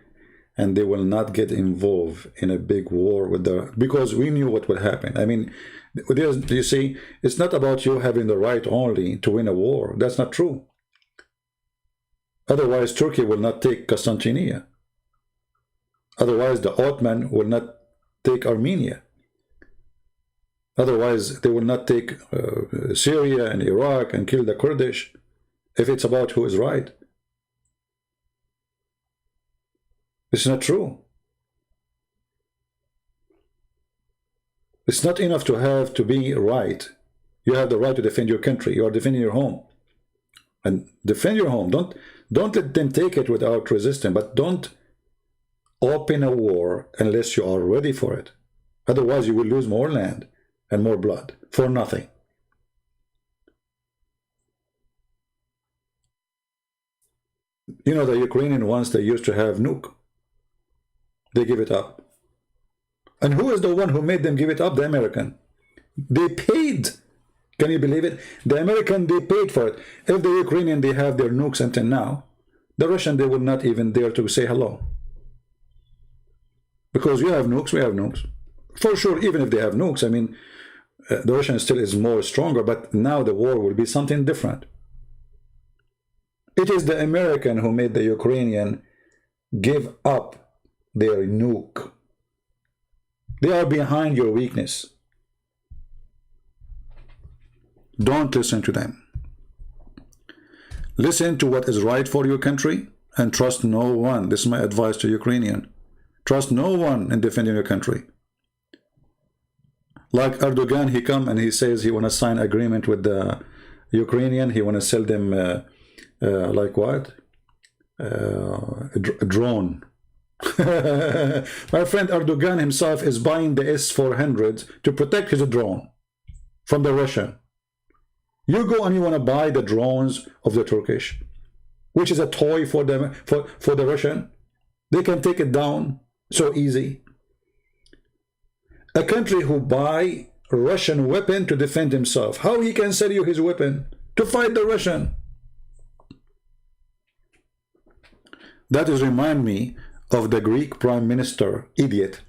and they will not get involved in a big war with the... Because we knew what would happen. I mean, you see, it's not about you having the right only to win a war. That's not true. Otherwise, Turkey will not take Constantinople. Otherwise, the Ottoman will not take Armenia. Otherwise, they will not take Syria and Iraq and kill the Kurdish if it's about who is right. It's not true. It's not enough to be right. You have the right to defend your country. You are defending your home. And defend your home. Don't let them take it without resistance, but don't open a war unless you are ready for it. Otherwise, you will lose more land and more blood for nothing. You know, the Ukrainian ones, they used to have nuke. They give it up. And who is the one who made them give it up? The American. They paid. Can you believe it? The American, they paid for it. If the Ukrainian, they have their nukes until now, the Russian, they would not even dare to say hello. Because you have nukes, we have nukes. For sure, even if they have nukes, I mean, the Russian still is more stronger, but now the war will be something different. It is the American who made the Ukrainian give up their nuke. They are behind your weakness. Don't listen to them. Listen to what is right for your country and trust no one. This is my advice to Ukrainian. Trust no one in defending your country. Like Erdogan, he come and he says he want to sign agreement with the Ukrainian. He want to sell them like what? A drone. My friend Erdogan himself is buying the S-400 to protect his drone from the Russian. You go and you want to buy the drones of the Turkish, which is a toy for them, for the Russian. They can take it down so easy. A country who buy Russian weapon to defend himself, how he can sell you his weapon to fight the Russian? That is remind me of the Greek prime minister, idiot.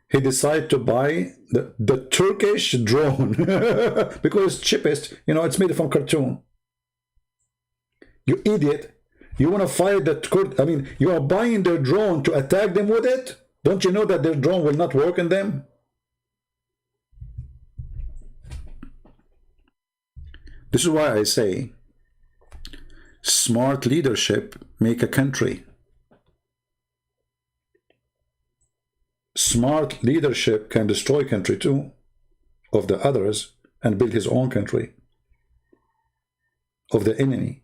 He decided to buy the Turkish drone because it's cheapest. You know, it's made from cartoon. You idiot. You want to fight the Kurd. I mean, you are buying their drone to attack them with it? Don't you know that their drone will not work in them? This is why I say smart leadership make a country. Smart leadership can destroy country too, of the others, and build his own country, of the enemy.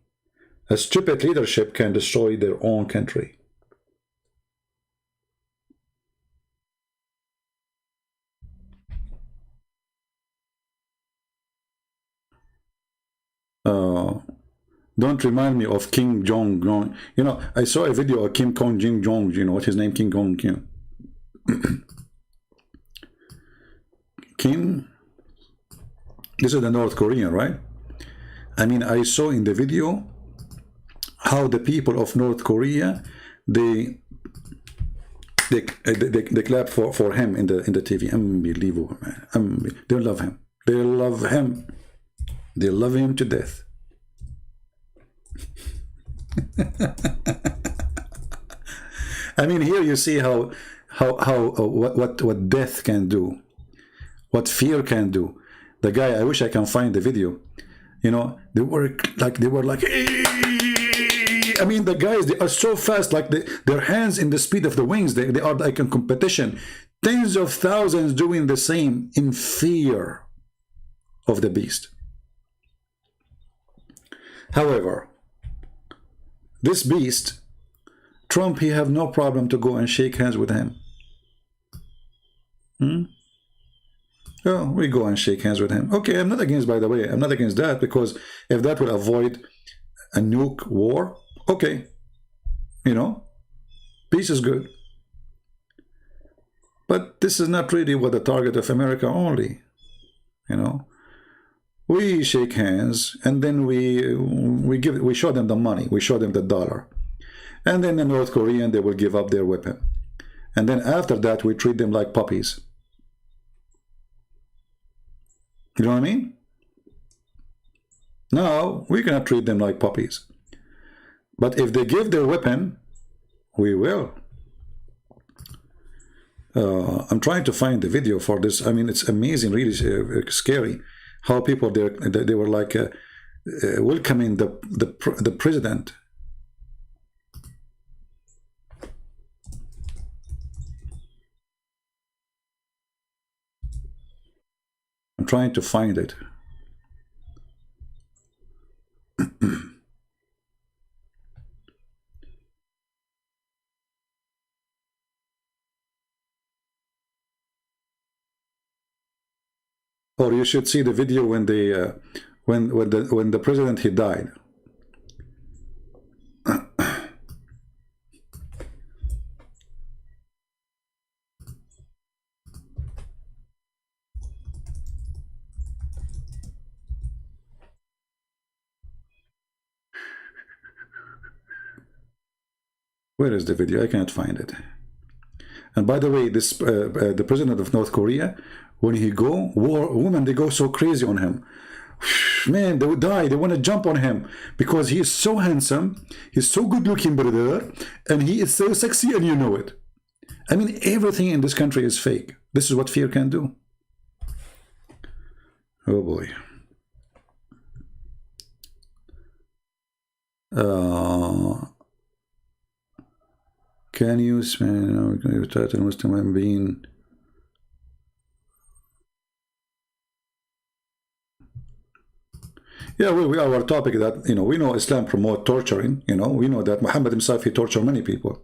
A stupid leadership can destroy their own country. Don't remind me of Kim Jong-un. You know, I saw a video of Kim Kong Jin Jong. You know what his name? Kim Kong Kim. Kim. This is the North Korean, right? I mean, I saw in the video how the people of North Korea they clap for him in the TV. Unbelievable, man. They love him. They love him. They love him to death. I mean, here you see what death can do, what fear can do. The guy, I wish I can find the video. You know, they were like, I mean, the guys, they are so fast, like their hands in the speed of the wings. They are like in competition. Tens of thousands doing the same in fear of the beast. However, this beast, Trump, he have no problem to go and shake hands with him. Oh, we go and shake hands with him. Okay, I'm not against, by the way, I'm not against that, because if that will avoid a nuke war, okay, you know, peace is good. But this is not really what the target of America only, you know. We shake hands, and then we show them the money, we show them the dollar, and then the North Korean, they will give up their weapon, and then after that we treat them like puppies. You know what I mean? Now we cannot treat them like puppies, but if they give their weapon, we will. I'm trying to find the video for this. I mean, it's amazing, really scary. How people they were like welcoming the president. I'm trying to find it. Or you should see the video when they when the president he died. Where is the video? I cannot find it. And by the way, this the president of North Korea, when he go, women, they go so crazy on him. Man, they would die. They want to jump on him because he is so handsome. He's so good looking, brother, and he is so sexy, and you know it. I mean, everything in this country is fake. This is what fear can do. Oh boy. Can you start a Muslim being? Yeah, well, our topic that, you know, we know Islam promote torturing, you know, we know that Muhammad himself, he tortured many people.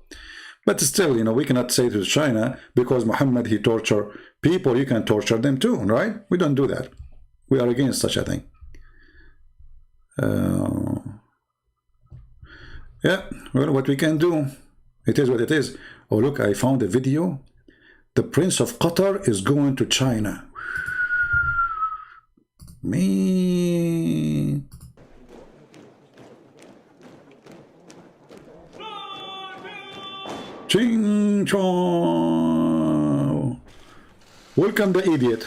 But still, you know, we cannot say to China, because Muhammad, he tortured people, you can torture them too, right? We don't do that. We are against such a thing. Yeah, well, what we can do, it is what it is. Oh, look, I found a video. The Prince of Qatar is going to China. Me. Ching chong. Welcome the idiot.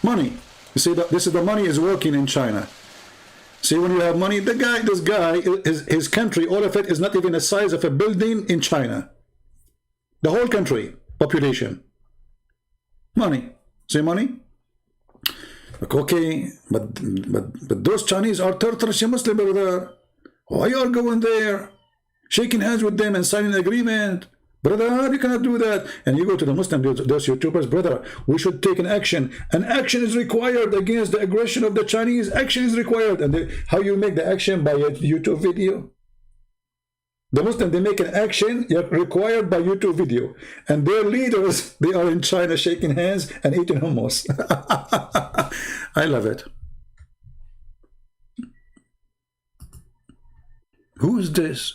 Money. You see that this is the money is working in China. See, when you have money, this guy, his country, all of it is not even the size of a building in China. The whole country, population. Money. See money? Okay, but those Chinese are torturous Muslim over there. Why you are going there? Shaking hands with them and signing an agreement. Brother, you cannot do that. And you go to the Muslim, those YouTubers, brother, we should take an action. An action is required against the aggression of the Chinese. Action is required. And how you make the action? By a YouTube video. The Muslim, they make an action required by YouTube video. And their leaders, they are in China shaking hands and eating hummus. I love it. Who's this?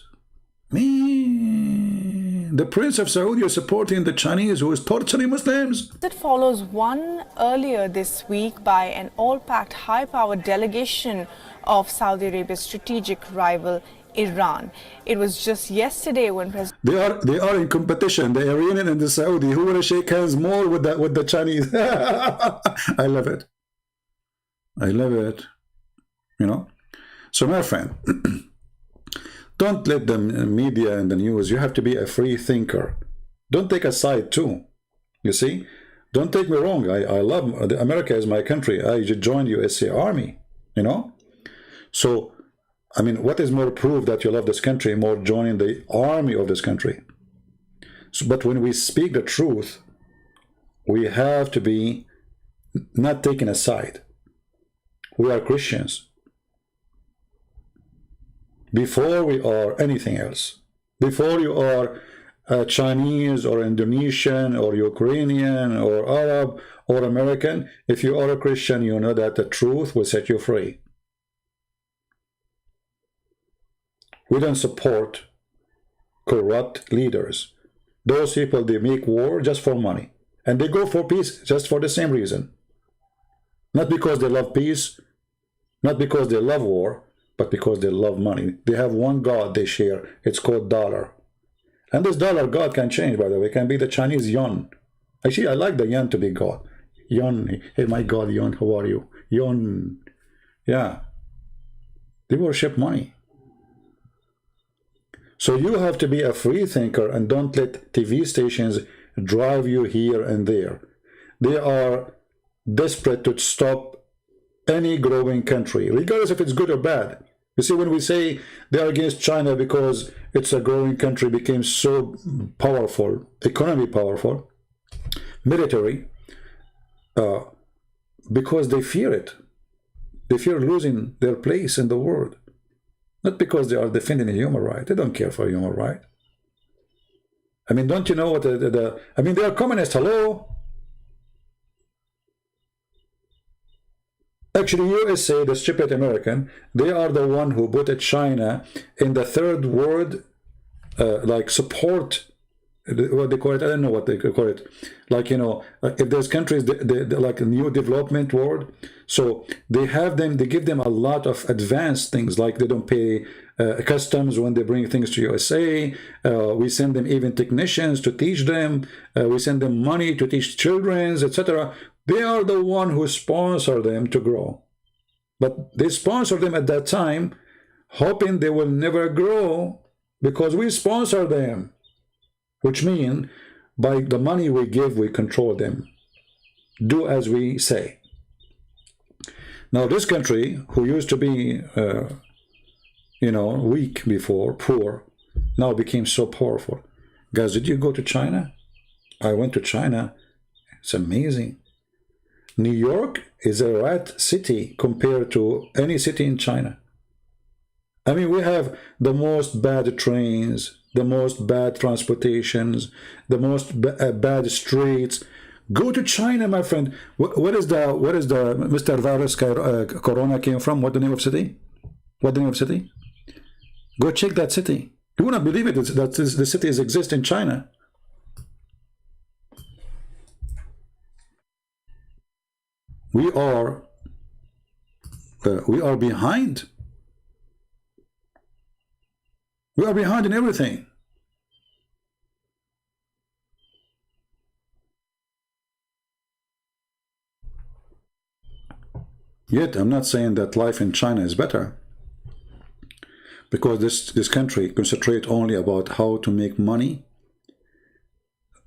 Me, the Prince of Saudi is supporting the Chinese who is torturing Muslims. It follows one earlier this week by an all-packed high-powered delegation of Saudi Arabia's strategic rival Iran. It was just yesterday when President They are in competition, the Iranian and the Saudi, who want to shake hands more with the Chinese. I love it. I love it. You know. So my friend, don't let the media and the news. You have to be a free thinker. Don't take a side too. You see. Don't take me wrong. I love America is my country. I joined USA Army. You know. So. I mean, what is more proof that you love this country, more joining the army of this country? So, but when we speak the truth, we have to be not taking a side. We are Christians. Before we are anything else. Before you are Chinese or Indonesian or Ukrainian or Arab or American, if you are a Christian, you know that the truth will set you free. We don't support corrupt leaders. Those people, they make war just for money. And they go for peace just for the same reason. Not because they love peace, not because they love war, but because they love money. They have one God they share. It's called dollar. And this dollar God can change, by the way. It can be the Chinese yuan. Actually, I like the yuan to be God. Yuan, hey, my God, yuan, how are you? Yuan. Yeah. They worship money. So you have to be a free thinker and don't let TV stations drive you here and there. They are desperate to stop any growing country, regardless if it's good or bad. You see, when we say they are against China because it's a growing country, became so powerful, economy powerful, military, because they fear it. They fear losing their place in the world. Not because they are defending a human right. They don't care for a human right. I mean, don't you know what I mean, they are communists, hello? Actually, USA, the stupid American, they are the one who put China in the third world, like support, what they call it, I don't know what they call it. Like, you know, if there's countries, like a new development world, so they have them, they give them a lot of advanced things, like they don't pay customs when they bring things to USA. We send them even technicians to teach them. We send them money to teach children, etc. They are the one who sponsor them to grow. But they sponsor them at that time, hoping they will never grow because we sponsor them. Which means, by the money we give, we control them. Do as we say. Now, this country, who used to be, you know, weak before, poor, now became so powerful. Guys, did you go to China? I went to China. It's amazing. New York is a rat city compared to any city in China. I mean, we have the most bad trains, the most bad transportations, the most bad streets. Go to China, my friend. What is the Mr. Virus Corona came from? What the name of city? What the name of city? Go check that city. You wouldn't believe it that the cities exist in China. We are behind. We are behind in everything. Yet, I'm not saying that life in China is better, because this country concentrates only about how to make money,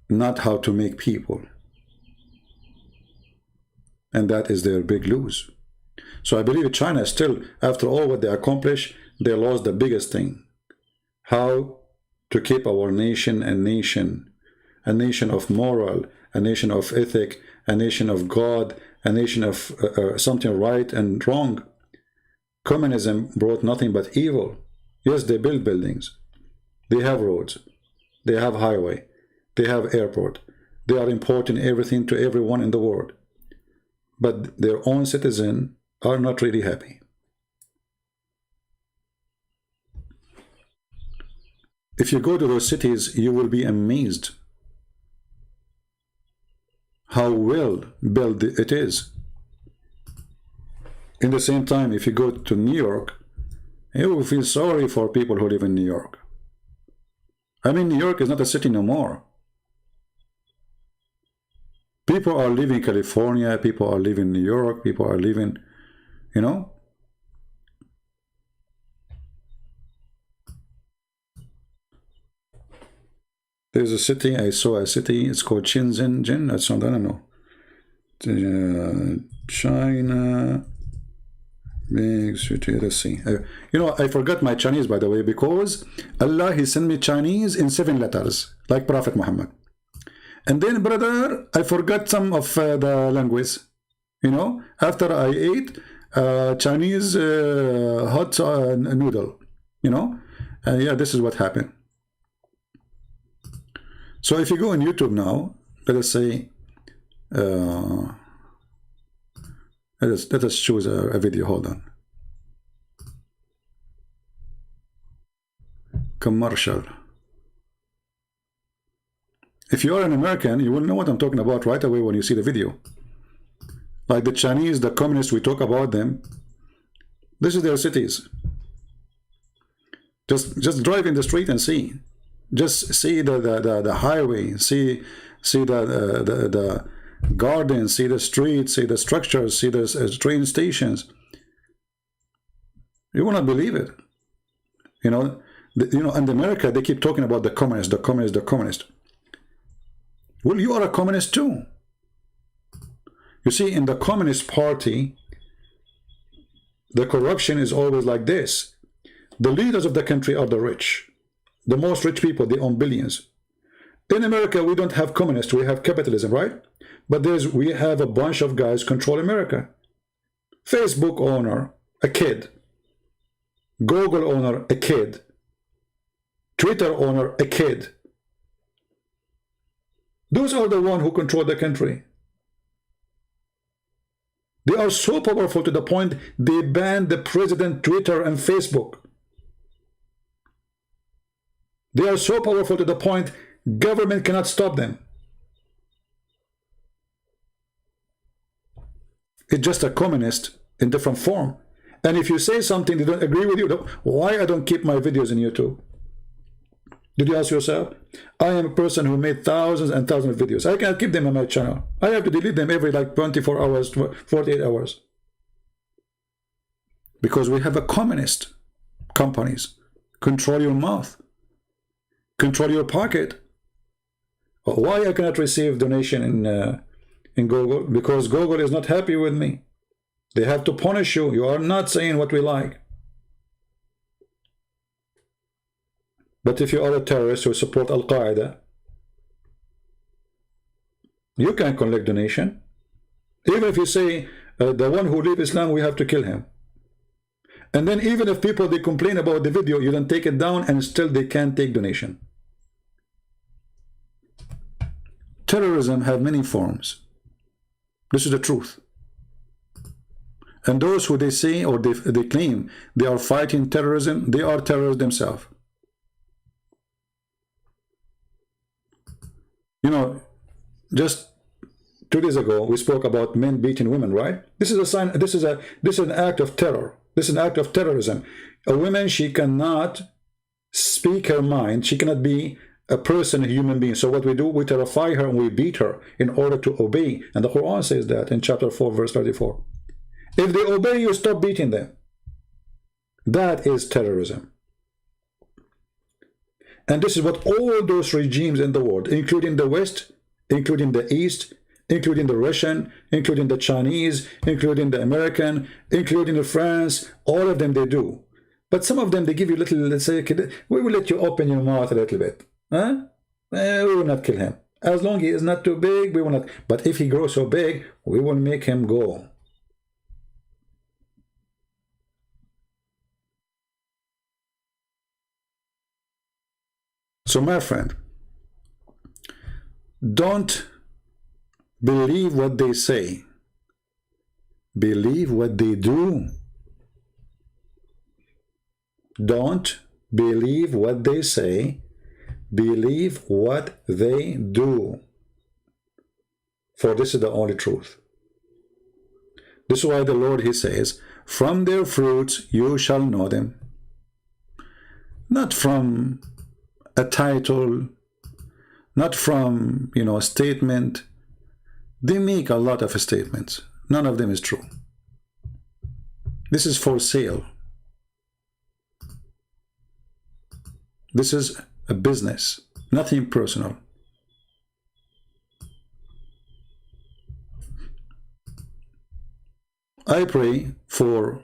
not how to make people. And that is their big lose. So I believe China still, after all what they accomplished, they lost the biggest thing. How to keep our nation a nation of moral, a nation of ethic, a nation of God, a nation of something right and wrong. Communism brought nothing but evil. Yes, they build buildings. They have roads. They have highway. They have airport. They are importing everything to everyone in the world. But their own citizens are not really happy. if you go to those cities, you will be amazed how well built it is. In the same time, if you go to New York, you will feel sorry for people who live in New York. I mean, New York is not a city no more. People are leaving California, people are leaving New York, people are leaving, you know. There's a city, I saw a city, it's called Shenzhen, that's not, I don't know. China, big city, let's see. You know, I forgot my Chinese, by the way, because Allah, He sent me Chinese in 7 letters, like Prophet Muhammad. And then, brother, I forgot some of the language. You know, after I ate Chinese hot noodle, you know, yeah, this is what happened. So if you go on YouTube now, let us say, let us choose a video. Hold on. Commercial. If you are an American, you will know what I'm talking about right away when you see the video. Like the Chinese, the communists, we talk about them. This is their cities. Just drive in the street and see. Just see the highway, see the gardens, see the streets, see the structures, see the train stations. You will not believe it. You know, in America they keep talking about the communist, the communist, the communist. Well, you are a communist too. You see, in the Communist Party, the corruption is always like this. The leaders of the country are the rich. The most rich people, they own billions. In America, we don't have communists, we have capitalism, right? But we have a bunch of guys control America. Facebook owner, a kid. Google owner, a kid. Twitter owner, a kid. Those are the ones who control the country. They are so powerful to the point they banned the president, Twitter, and Facebook. They are so powerful to the point government cannot stop them. It's just a communist in different form. And if you say something they don't agree with you, why I don't keep my videos in YouTube? Did you ask yourself? I am a person who made thousands and thousands of videos. I cannot keep them on my channel. I have to delete them every like 24 hours, 48 hours. Because we have a communist companies. Control your mouth. Control your pocket. Why I cannot receive donation in Google? Because Google is not happy with me. They have to punish you. You are not saying what we like. But if you are a terrorist who support Al-Qaeda, you can collect donation. Even if you say, the one who leaves Islam, we have to kill him. And then even if people, they complain about the video, you don't take it down and still they can't take donation. Terrorism have many forms. This is the truth. And those who they say or they claim they are fighting terrorism, they are terrorists themselves. You know, just 2 days ago we spoke about men beating women, right? This is a sign. This is an act of terror. This is an act of terrorism. A woman, she cannot speak her mind. She cannot be a person, a human being. So what we do, we terrify her and we beat her in order to obey. And the Quran says that in chapter 4, verse 34. If they obey you, stop beating them. That is terrorism. And this is what all those regimes in the world, including the West, including the East, including the Russian, including the Chinese, including the American, including the France, all of them they do. But some of them they give you little, let's say, we will let you open your mouth a little bit. Huh? We will not kill him. As long as he is not too big, we will not. But if he grows so big, we will make him go. So my friend, don't believe what they say. Believe what they do. Don't believe what they say. believe what they do, for this is the only truth. This is why the Lord, he says, from their fruits you shall know them. Not from a title, not from, you know, a statement. They make a lot of statements. None of them is true. This is for sale. This is a business, nothing personal. I pray for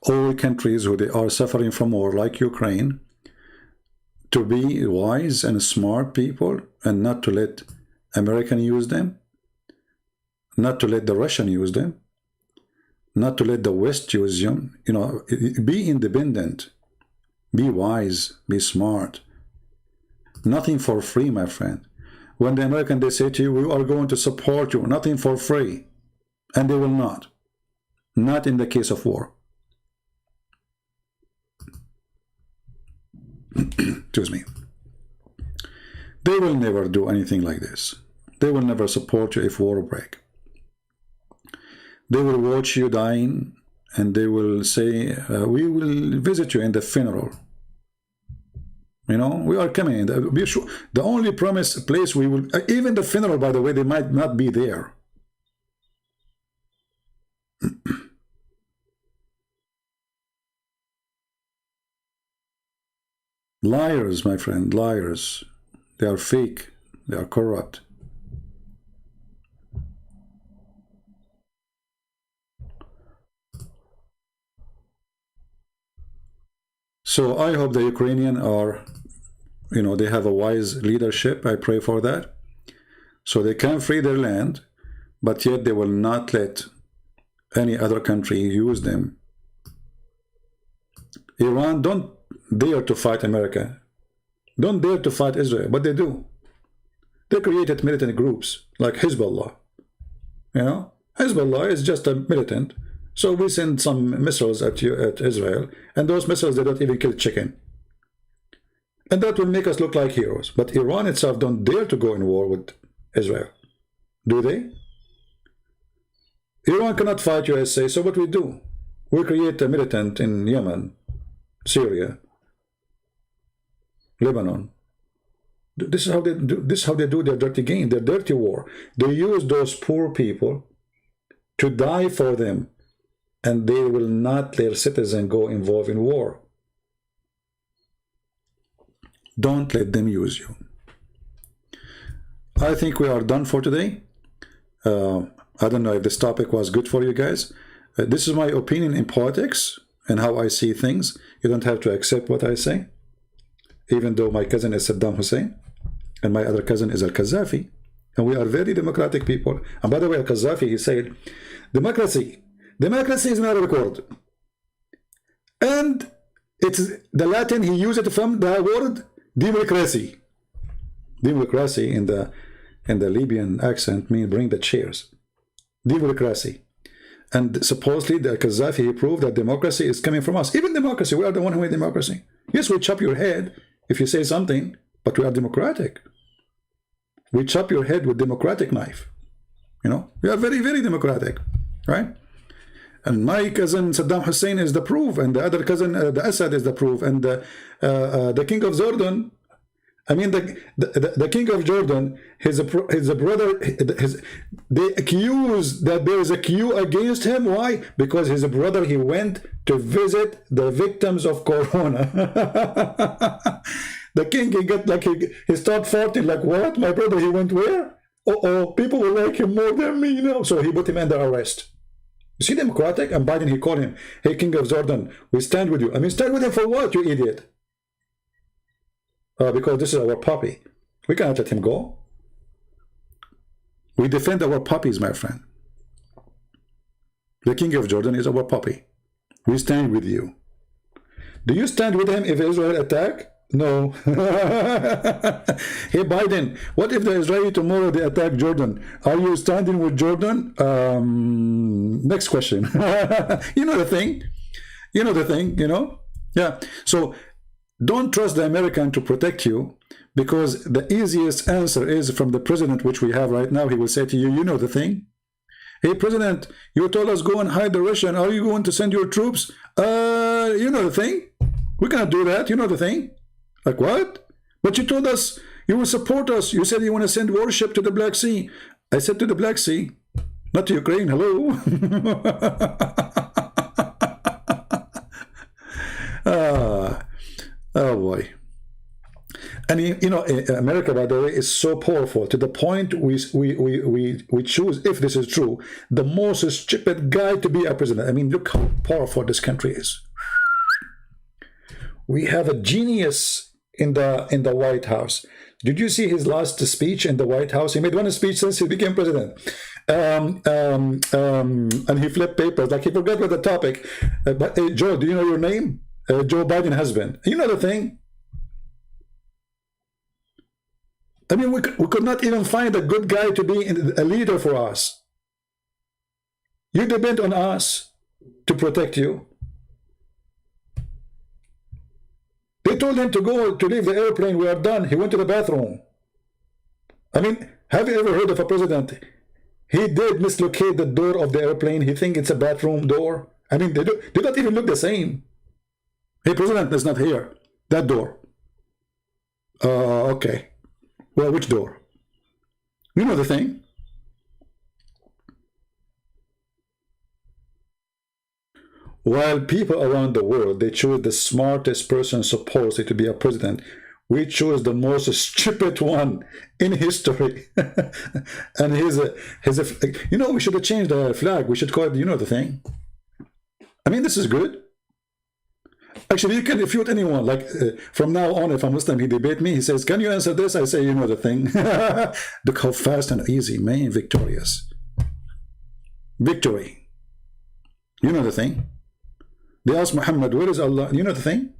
all countries who they are suffering from war, like Ukraine, to be wise and smart people and not to let American use them, not to let the Russian use them, not to let the West use them. You know, be independent, be wise, be smart. Nothing for free, my friend. When the American, they say to you, we are going to support you, nothing for free. And they will not. Not in the case of war. Excuse me. They will never do anything like this. They will never support you if war break. They will watch you dying and they will say, we will visit you in the funeral. You know, we are coming. The only promised place we will, even the funeral, by the way, they might not be there. Liars, my friend, liars. They are fake. They are corrupt. So I hope the Ukrainian are, you know, they have a wise leadership. I pray for that. So they can free their land, but yet they will not let any other country use them. Iran don't dare to fight America. Don't dare to fight Israel, but they do. They created militant groups like Hezbollah. You know, Hezbollah is just a militant. So we send some missiles at Israel, and those missiles, they don't even kill chicken. And that will make us look like heroes. But Iran itself don't dare to go in war with Israel. Do they? Iran cannot fight USA, so what we do? We create a militant in Yemen, Syria, Lebanon. This is how they do. This is how they do their dirty game, their dirty war. They use those poor people to die for them, and they will not let their citizens go involved in war. Don't let them use you. I think we are done for today. I don't know if this topic was good for you guys. This is my opinion in politics and how I see things. You don't have to accept what I say, even though my cousin is Saddam Hussein and my other cousin is Al-Qaddafi, and we are very democratic people. And by the way, Al-Qaddafi, he said, democracy is not a word, and it's the Latin, he used it from the word democracy. Democracy in the Libyan accent means bring the chairs. Democracy. And supposedly the Qaddafi, he proved that democracy is coming from us. Even democracy, we are the one who made democracy. Yes, we chop your head if you say something, but we are democratic. We chop your head with democratic knife. You know, we are very, very democratic, right? And my cousin Saddam Hussein is the proof, and the other cousin, the Assad, is the proof, and the king of Jordan, I mean, the king of Jordan, his brother, they accuse that there is a coup against him. Why? Because his brother, he went to visit the victims of Corona. The king, he got like, he started farting, like, what? My brother, he went where? Uh-oh, people will like him more than me now. So he put him under arrest. You see, democratic? And Biden, he called him, hey, king of Jordan, we stand with you. I mean, stand with him for what, you idiot? Because this is our puppy. We cannot let him go. We defend our puppies, my friend. The king of Jordan is our puppy. We stand with you. Do you stand with him if Israel attack? No. Hey, Biden, what if the Israeli tomorrow they attack Jordan? Are you standing with Jordan? Next question. You know the thing. You know the thing, you know? Yeah. So Don't trust the American to protect you, because the easiest answer is from the president, which we have right now. He will say to you, you know the thing. Hey, President, you told us go and hide the Russian. Are you going to send your troops? You know the thing. We cannot do that. You know the thing. Like what? But you told us you will support us. You said you want to send warship to the Black Sea. I said to the Black Sea, not to Ukraine. Hello. Oh boy. And you know, America, by the way, is so powerful to the point we choose, if this is true, the most stupid guy to be our president. I mean, look how powerful this country is. We have a genius in the White House. Did you see his last speech in the White House? He made one speech since he became president. And he flipped papers, like he forgot what the topic. But Joe, do you know your name? Joe Biden's husband. You know the thing. I mean, we could not even find a good guy to be a leader for us. You depend on us to protect you. They told him to go to leave the airplane. We are done. He went to the bathroom. I mean, have you ever heard of a president? He did mislocate the door of the airplane. He thinks it's a bathroom door. I mean, they don't even look the same. Hey, president is not here. That door. Okay. Well, which door? You know the thing. While people around the world, they choose the smartest person supposedly to be a president, we choose the most stupid one in history. And he's a, you know, we should have changed the flag. We should call it, you know the thing. I mean, this is good. Actually, you can refute anyone. Like from now on, if a Muslim, he debate me, he says, can you answer this? I say, you know the thing. Look how fast and easy, man, victorious. Victory. You know the thing. They asked Muhammad, where is Allah? You know the thing.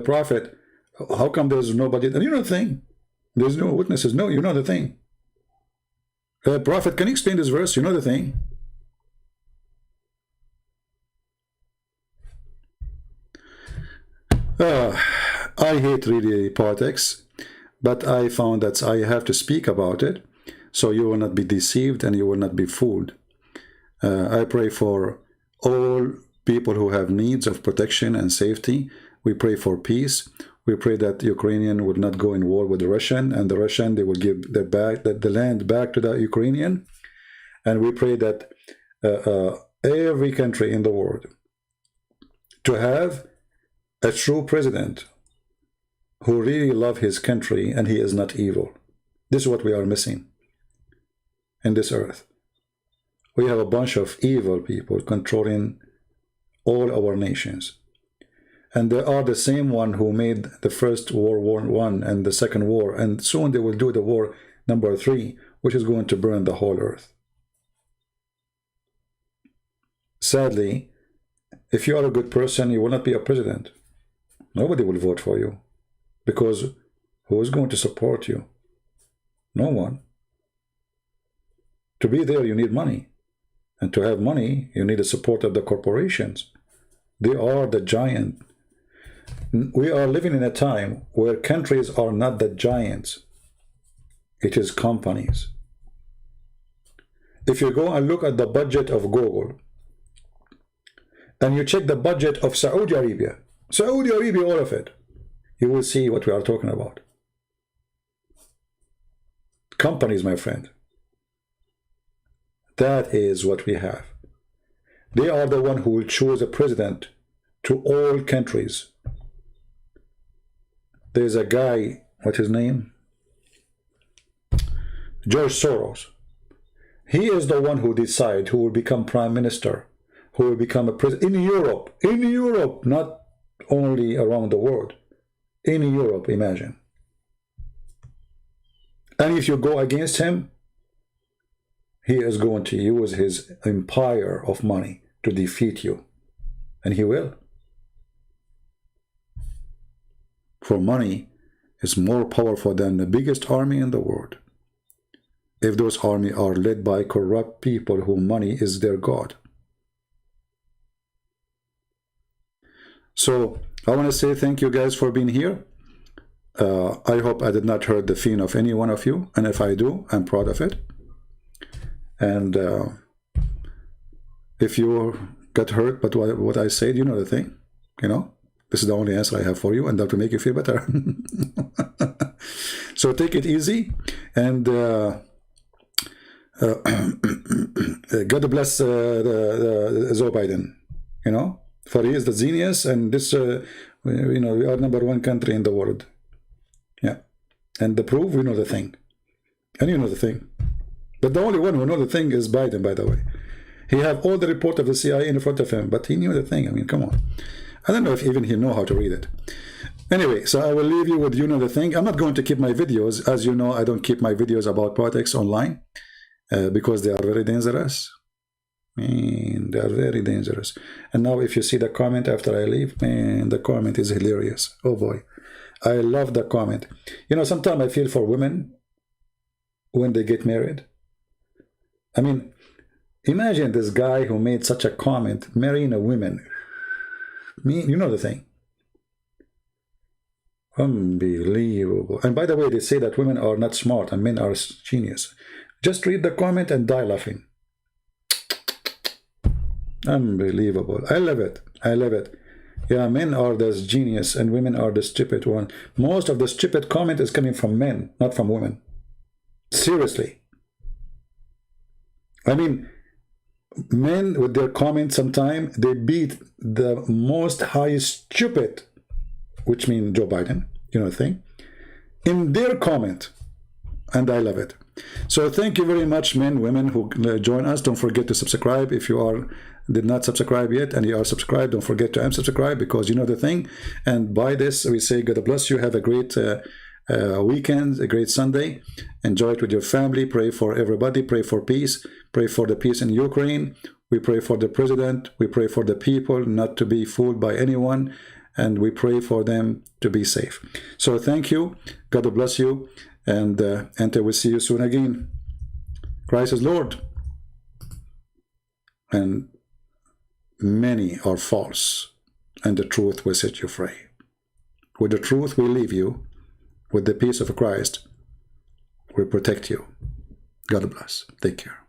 Prophet, how come there's nobody? You know the thing. There's no witnesses. No, you know the thing. Prophet, can you explain this verse? You know the thing. I hate really politics, but I found that I have to speak about it, so you will not be deceived and you will not be fooled. I pray for all people who have needs of protection and safety. We pray for peace. We pray that Ukrainian would not go in war with the Russian, and the Russian, they will give the land back to the Ukrainian. And we pray that every country in the world to have a true president who really loves his country and he is not evil. This is what we are missing in this earth. We have a bunch of evil people controlling all our nations. And they are the same one who made the first World War I and the second war. And soon they will do the war number 3, which is going to burn the whole earth. Sadly, if you are a good person, you will not be a president. Nobody will vote for you. Because who is going to support you? No one. To be there, you need money. And to have money, you need the support of the corporations. They are the giant. We are living in a time where countries are not the giants. It is companies. If you go and look at the budget of Google, and you check the budget of Saudi Arabia, all of it, you will see what we are talking about. Companies, my friend. That is what we have. They are the one who will choose a president to all countries. There's a guy, what's his name? George Soros. He is the one who decides who will become prime minister, who will become a president in Europe, not only around the world. In Europe, imagine. And if you go against him, he is going to use his empire of money to defeat you. And he will. For money is more powerful than the biggest army in the world. If those armies are led by corrupt people whom money is their god. So I want to say thank you guys for being here. I hope I did not hurt the feeling of any one of you, and if I do, I'm proud of it. And if you got hurt but what I said, you know the thing, you know, this is the only answer I have for you, and that will make you feel better. So take it easy, and God bless Joe Biden, you know, for he is the genius, and this, you know, we are #1 country in the world. Yeah, and the proof, we know the thing, and you know the thing. But the only one who knows the thing is Biden, by the way. He have all the report of the CIA in front of him, but he knew the thing. I mean, come on. I don't know if even he know how to read it. Anyway, so I will leave you with you know the thing. I'm not going to keep my videos. As you know, I don't keep my videos about politics online because they are very dangerous. Man, they are very dangerous. And now if you see the comment after I leave, man, the comment is hilarious. Oh boy. I love the comment. You know, sometimes I feel for women when they get married. I mean, imagine this guy who made such a comment marrying a woman. You know the thing. Unbelievable. And by the way, they say that women are not smart and men are genius. Just read the comment and die laughing. Unbelievable. I love it. I love it. Yeah, men are the genius and women are the stupid one. Most of the stupid comment is coming from men, not from women. Seriously. I mean, men with their comments sometimes, they beat the most highest stupid, which means Joe Biden, you know the thing, in their comment. And I love it. So thank you very much, men, women who join us. Don't forget to subscribe. If you did not subscribe yet and you are subscribed, don't forget to unsubscribe, because you know the thing. And by this, we say God bless you. Have a great weekend, a great Sunday. Enjoy it with your family. Pray for everybody. Pray for peace. Pray for the peace in Ukraine. We pray for the president. We pray for the people not to be fooled by anyone. And we pray for them to be safe. So thank you. God bless you. And until we see you soon again. Christ is Lord. And many are false. And the truth will set you free. With the truth we leave you. With the peace of Christ, we protect you. God bless. Take care.